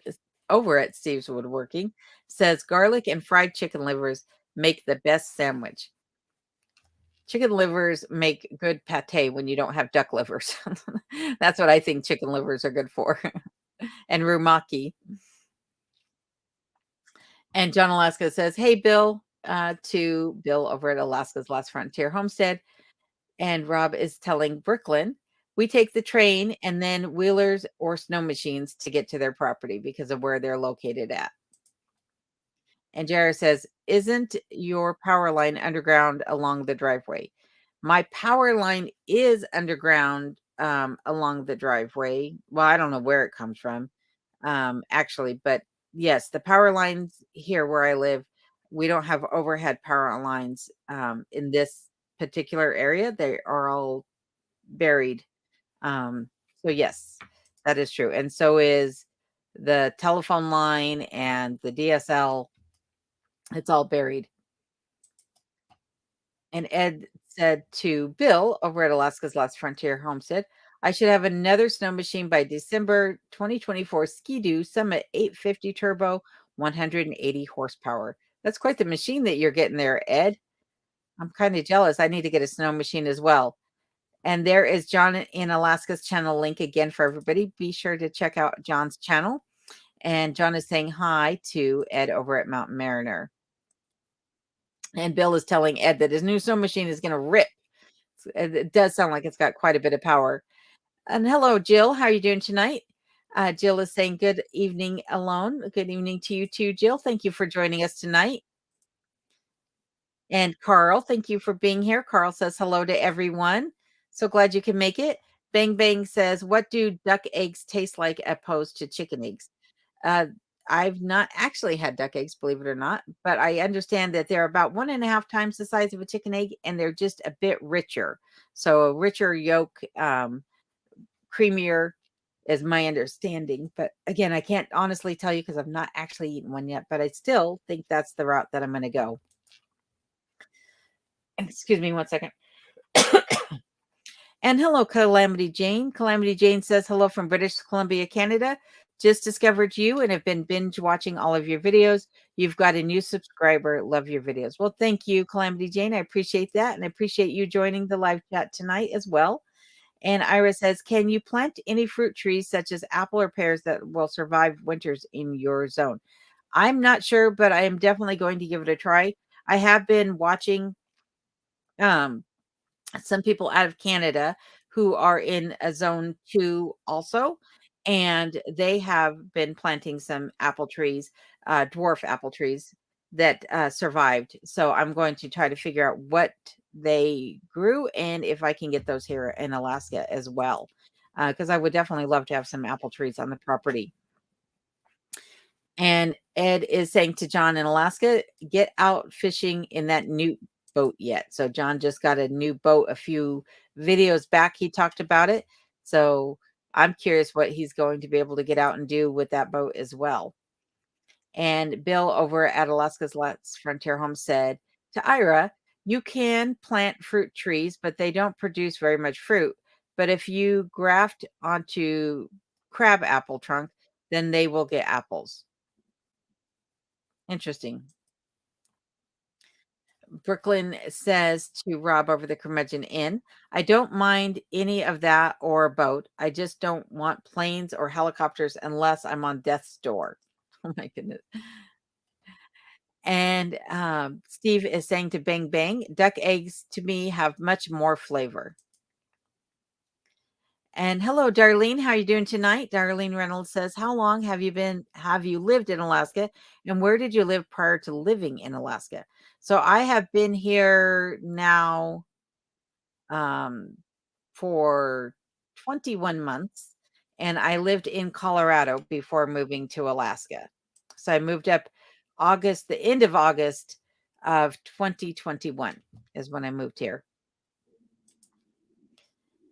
over at Steve's Woodworking says garlic and fried chicken livers make the best sandwich. Chicken livers make good pate when you don't have duck livers. That's what I think chicken livers are good for. And rumaki. And John Alaska says, hey, Bill, to Bill over at Alaska's Last Frontier Homestead. And Rob is telling Brooklyn, we take the train and then wheelers or snow machines to get to their property because of where they're located at. And Jared says, isn't your power line underground along the driveway? My power line is underground, along the driveway. Well, I don't know where it comes from, actually, but yes, the power lines here where I live, we don't have overhead power lines, in this particular area. They are all buried. So yes, that is true. And so is the telephone line and the DSL. It's all buried. And Ed said to Bill over at Alaska's Last Frontier Homestead, I should have another snow machine by December 2024 Ski-Doo Summit 850 Turbo, 180 horsepower. That's quite the machine that you're getting there, Ed. I'm kind of jealous. I need to get a snow machine as well. And there is John in Alaska's channel link again for everybody. Be sure to check out John's channel. And John is saying hi to Ed over at Mountain Mariner. And Bill is telling Ed that his new snow machine is going to rip. It does sound like it's got quite a bit of power. And hello, Jill. How are you doing tonight? Jill is saying good evening alone. Good evening to you too, Jill. Thank you for joining us tonight. And Carl, thank you for being here. Carl says hello to everyone. So glad you can make it. Bang Bang says, what do duck eggs taste like opposed to chicken eggs? Uh, I've not actually had duck eggs, believe it or not, but I understand that they're about 1.5 times the size of a chicken egg and they're just a bit richer. So a richer yolk, creamier is my understanding. But again, I can't honestly tell you because I've not actually eaten one yet, but I still think that's the route that I'm going to go. Excuse me 1 second. And hello, Calamity Jane. Calamity Jane says hello from British Columbia, Canada. Just discovered you and have been binge watching all of your videos. You've got a new subscriber. Love your videos. Well, thank you, Calamity Jane. I appreciate that. And I appreciate you joining the live chat tonight as well. And Ira says, can you plant any fruit trees such as apple or pears that will survive winters in your zone? I'm not sure, but I am definitely going to give it a try. I have been watching some people out of Canada who are in a zone 2 also, and they have been planting some apple trees, dwarf apple trees that survived. So I'm going to try to figure out what they grew and if I can get those here in Alaska as well. because I would definitely love to have some apple trees on the property. And Ed is saying to John in Alaska, get out fishing in that new boat yet. So John just got a new boat a few videos back. He talked about it. So I'm curious what he's going to be able to get out and do with that boat as well. And Bill over at Alaska's Last Frontier Home said to Ira, you can plant fruit trees, but they don't produce very much fruit. But if you graft onto crab apple trunk, then they will get apples. Interesting. Brooklyn says to Rob over the Curmudgeon Inn, I don't mind any of that or a boat. I just don't want planes or helicopters unless I'm on death's door. Oh my goodness. And Steve is saying to Bang Bang, duck eggs to me have much more flavor. And hello, Darlene. How are you doing tonight? Darlene Reynolds says, how long have you lived in Alaska? And where did you live prior to living in Alaska? So I have been here now um, for 21 months, and I lived in Colorado before moving to Alaska. So I moved up the end of August of 2021 is when I moved here.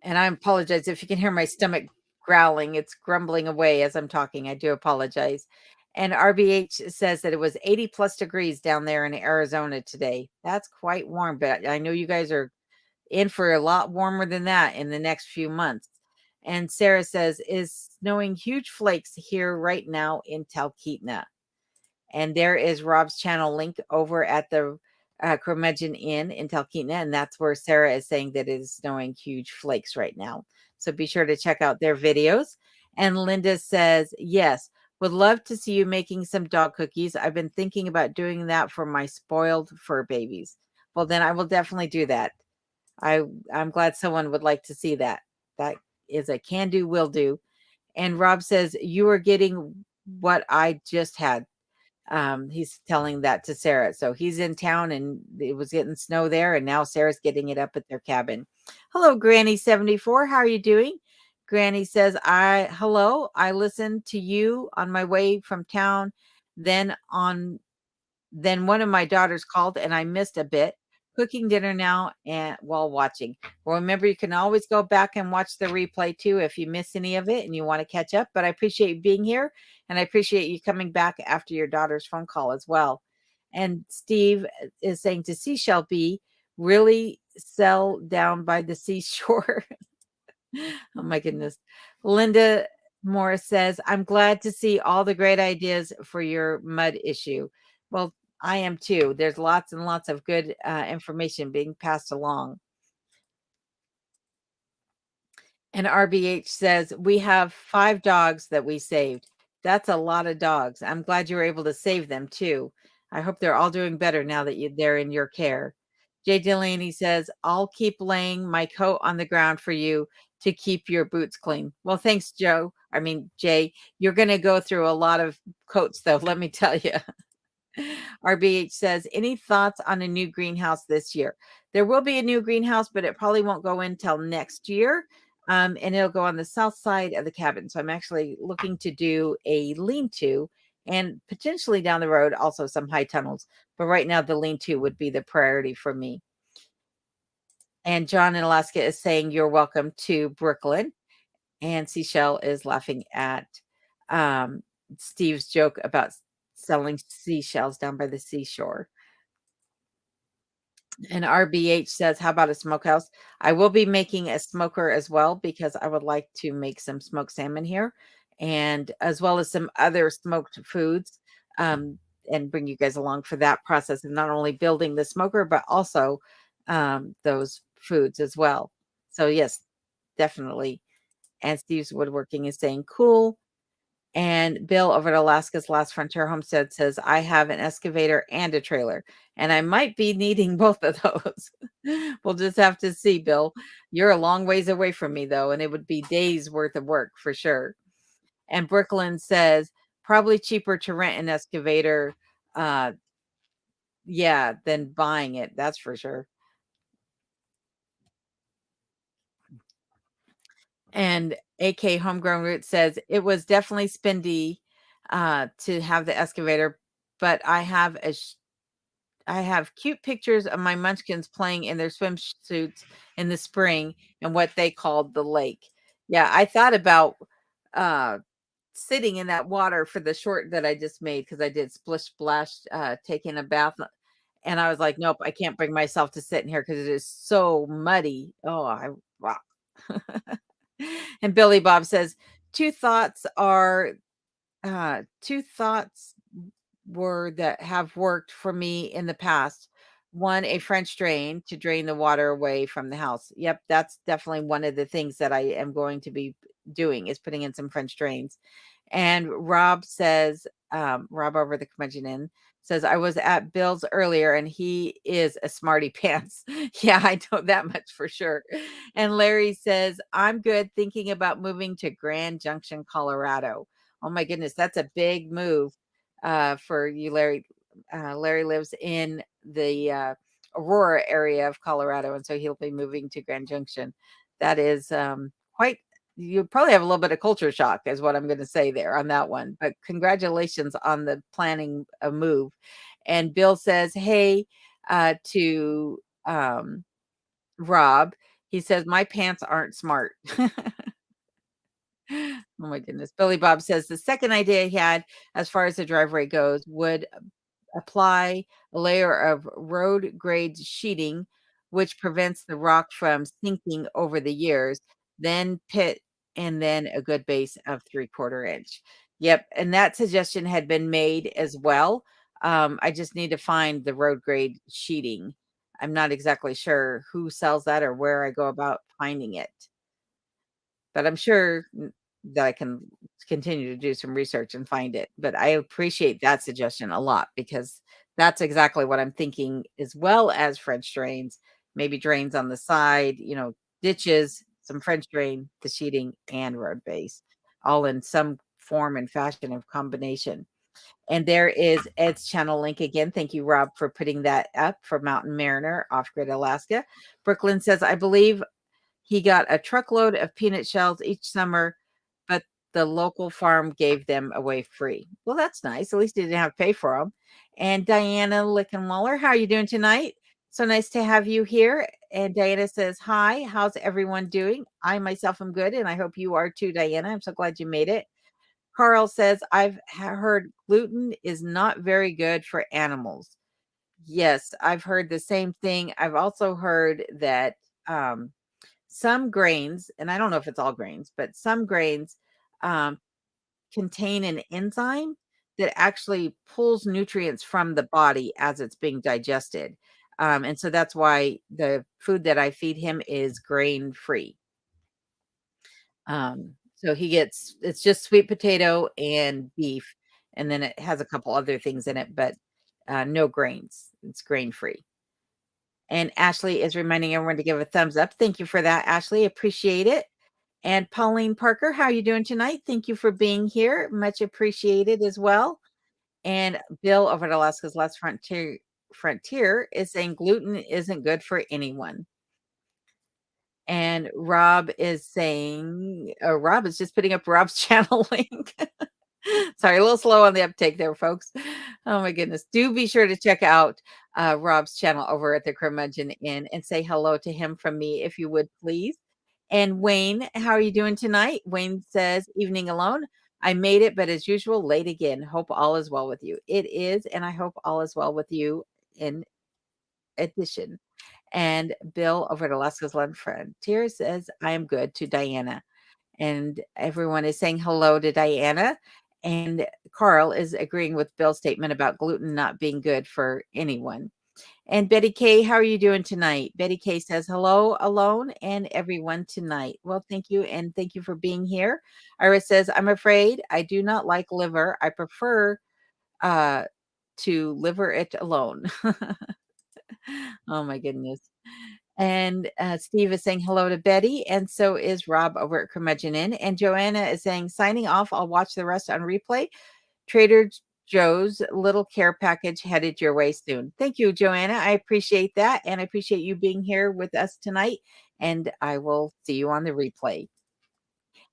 And I apologize if you can hear my stomach growling. It's grumbling away as I'm talking. I do apologize. And RBH says that it was 80 plus degrees down there in Arizona today. That's quite warm, but I know you guys are in for a lot warmer than that in the next few months. And Sarah says, is snowing huge flakes here right now in Talkeetna. And there is Rob's channel link over at the Curmudgeon Inn in Talkeetna. And that's where Sarah is saying that it is snowing huge flakes right now. So be sure to check out their videos. And Linda says, yes, would love to see you making some dog cookies. I've been thinking about doing that for my spoiled fur babies. Well, then I will definitely do that. I'm glad someone would like to see that. That is a can do, will do. And Rob says, you are getting what I just had. He's telling that to Sarah. So he's in town and it was getting snow there, and now Sarah's getting it up at their cabin. Hello, Granny 74. How are you doing? Granny says, I listened to you on my way from town. Then one of my daughters called and I missed a bit. Cooking dinner now and while watching. Well, remember, you can always go back and watch the replay too if you miss any of it and you want to catch up. But I appreciate you being here, and I appreciate you coming back after your daughter's phone call as well. And Steve is saying to Seashell B, really sell down by the seashore. Oh my goodness. Linda Morris says, I'm glad to see all the great ideas for your mud issue. Well, I am too. There's lots and lots of good information being passed along. And RBH says, we have 5 dogs that we saved. That's a lot of dogs. I'm glad you were able to save them too. I hope they're all doing better now that they're in your care. Jay Delaney says, I'll keep laying my coat on the ground for you to keep your boots clean. Well, thanks, Jay. You're going to go through a lot of coats, though, let me tell you. RBH says, any thoughts on a new greenhouse this year? There will be a new greenhouse, but it probably won't go in till next year. And it'll go on the south side of the cabin. So I'm actually looking to do a lean-to and potentially down the road also some high tunnels. But right now the lean-to would be the priority for me. And John in Alaska is saying you're welcome to Brooklyn. And Seashell is laughing at Steve's joke about selling seashells down by the seashore. And RBH says, how about a smokehouse? I will be making a smoker as well because I would like to make some smoked salmon here, and as well as some other smoked foods, and bring you guys along for that process of not only building the smoker, but also those foods as well. So yes, definitely. And Steve's Woodworking is saying cool. And Bill over at Alaska's Last Frontier Homestead says, I have an excavator and a trailer, and I might be needing both of those. We'll just have to see, Bill. You're a long ways away from me, though, and it would be days worth of work for sure. And Brooklyn says, probably cheaper to rent an excavator, uh, yeah, than buying it. That's for sure. And AK Homegrown Root says, "It was definitely spendy, to have the excavator, but I have cute pictures of my munchkins playing in their swimsuits in the spring in what they called the lake." Yeah, I thought about, uh, sitting in that water for the short that I just made because I did splish splash, taking a bath, and I was like, "Nope, I can't bring myself to sit in here because it is so muddy." Oh, I wow. And Billy Bob says, "2 thoughts are, 2 thoughts were that have worked for me in the past. One, a French drain to drain the water away from the house." Yep, that's definitely one of the things that I am going to be doing is putting in some French drains. And Rob says, Rob over the Curmudgeon Inn says, "I was at Bill's earlier and he is a smarty pants." Yeah, I know that much for sure. And Larry says, "I'm good thinking about moving to Grand Junction, Colorado." Oh my goodness, that's a big move for you, Larry. Larry lives in the Aurora area of Colorado, and so he'll be moving to Grand Junction. That is quite. You probably have a little bit of culture shock, is what I'm going to say there on that one. But congratulations on the planning a move. And Bill says, "Hey," to Rob. He says, "My pants aren't smart." Oh my goodness. Billy Bob says the second idea he had as far as the driveway goes would apply a layer of road grade sheeting, which prevents the rock from sinking over the years, then pit, and then a good base of 3/4 inch. Yep. And that suggestion had been made as well. I just need to find the road grade sheeting. I'm not exactly sure who sells that or where I go about finding it, but I'm sure that I can continue to do some research and find it. But I appreciate that suggestion a lot because that's exactly what I'm thinking, as well as French drains, maybe drains on the side, ditches, some French drain, the sheeting, and road base, all in some form and fashion of combination. And there is Ed's channel link again. Thank you, Rob, for putting that up for Mountain Mariner, Off Grid Alaska. Brooklyn says, "I believe he got a truckload of peanut shells each summer, but the local farm gave them away free." Well, that's nice. At least he didn't have to pay for them. And Diana Lickenwaller, how are you doing tonight? So nice to have you here. And Diana says, "Hi, how's everyone doing? I myself am good, and I hope you are too, Diana. I'm so glad you made it." Carl says, "I've heard gluten is not very good for animals." Yes, I've heard the same thing. I've also heard that um, some grains, and I don't know if it's all grains, but some grains um, contain an enzyme that actually pulls nutrients from the body as it's being digested. And so that's why the food that I feed him is grain free. So he gets it's just sweet potato and beef, and then it has a couple other things in it, but no grains. It's grain free. And Ashley is reminding everyone to give a thumbs up. Thank you for that, Ashley. Appreciate it. And Pauline Parker, how are you doing tonight? Thank you for being here. Much appreciated as well. And Bill over at Alaska's Last Frontier is saying gluten isn't good for anyone. And Rob is saying, Rob is just putting up Rob's channel link. Sorry, a little slow on the uptake there, folks. Oh my goodness. Do be sure to check out Rob's channel over at the Curmudgeon Inn and say hello to him from me, if you would please. And Wayne, how are you doing tonight? Wayne says, "Evening alone. I made it, but as usual, late again. Hope all is well with you." It is, and I hope all is well with you in addition. And Bill over at Alaska's Land Frontier says, "I am good," to Diana. And everyone is saying hello to Diana. And Carl is agreeing with Bill's statement about gluten not being good for anyone. And Betty K, how are you doing tonight? Betty K says, "Hello, alone and everyone tonight." Well, thank you. And thank you for being here. Iris says, "I'm afraid I do not like liver. I prefer uh, to liver it alone." Oh my goodness. And Steve is saying hello to Betty, and so is Rob over at Curmudgeon Inn. And Joanna is saying, "Signing off. I'll watch the rest on replay. Trader Joe's little care package headed your way soon." Thank you, Joanna. I appreciate that. And I appreciate you being here with us tonight. And I will see you on the replay.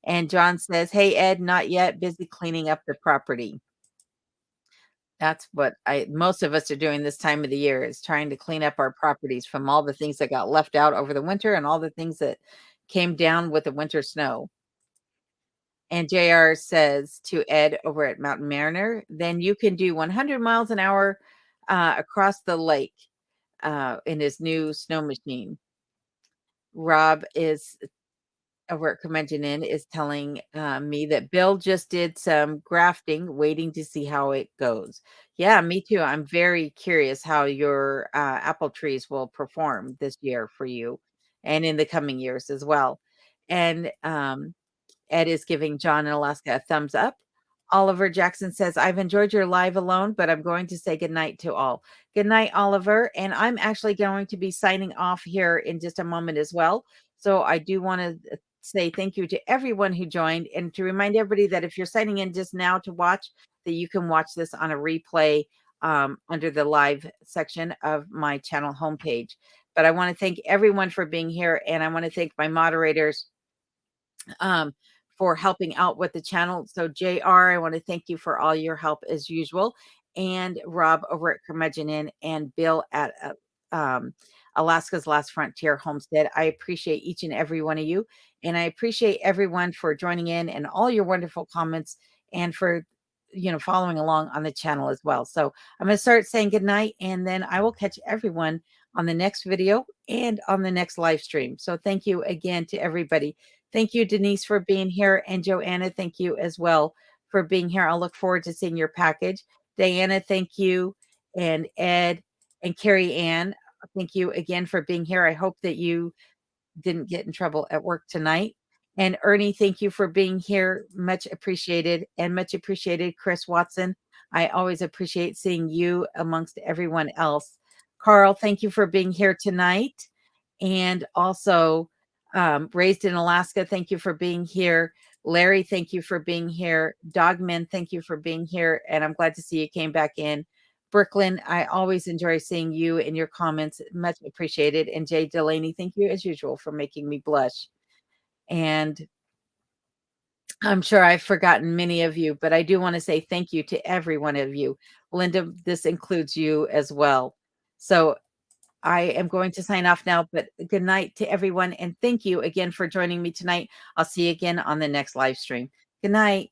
And John says, "Hey, Ed, not yet. Busy cleaning up the property." That's what I most of us are doing this time of the year is trying to clean up our properties from all the things that got left out over the winter and all the things that came down with the winter snow. And JR says to Ed over at Mountain Mariner, "Then you can do 100 miles an hour across the lake in his new snow machine." Rob is over at Curmudgeon Inn is telling me that Bill just did some grafting, waiting to see how it goes. Yeah, me too. I'm very curious how your apple trees will perform this year for you and in the coming years as well. And Ed is giving John in Alaska a thumbs up. Oliver Jackson says, "I've enjoyed your live alone, but I'm going to say goodnight to all." Good night, Oliver. And I'm actually going to be signing off here in just a moment as well. So I do want to say thank you to everyone who joined and to remind everybody that if you're signing in just now to watch, that you can watch this on a replay under the live section of my channel homepage. But I want to thank everyone for being here. And I want to thank my moderators um, for helping out with the channel. So, JR, I want to thank you for all your help as usual. And Rob over at Curmudgeon Inn and Bill at Alaska's Last Frontier Homestead. I appreciate each and every one of you. And I appreciate everyone for joining in and all your wonderful comments and for following along on the channel as well. So I'm going to start saying goodnight and then I will catch everyone on the next video and on the next live stream. So thank you again to everybody. Thank you, Denise, for being here. And Joanna, thank you as well for being here. I'll look forward to seeing your package. Diana, thank you. And Ed and Carrie Ann, thank you again for being here. I hope that you didn't get in trouble at work tonight. And Ernie, thank you for being here. Much appreciated. And much appreciated, Chris Watson. I always appreciate seeing you amongst everyone else. Carl, thank you for being here tonight. And also, Raised in Alaska, thank you for being here. Larry, thank you for being here. Dogman, thank you for being here. And I'm glad to see you came back in. Brooklyn, I always enjoy seeing you and your comments. Much appreciated. And Jay Delaney, thank you as usual for making me blush. And I'm sure I've forgotten many of you, but I do want to say thank you to every one of you. Linda, this includes you as well. So I am going to sign off now, but good night to everyone. And thank you again for joining me tonight. I'll see you again on the next live stream. Good night.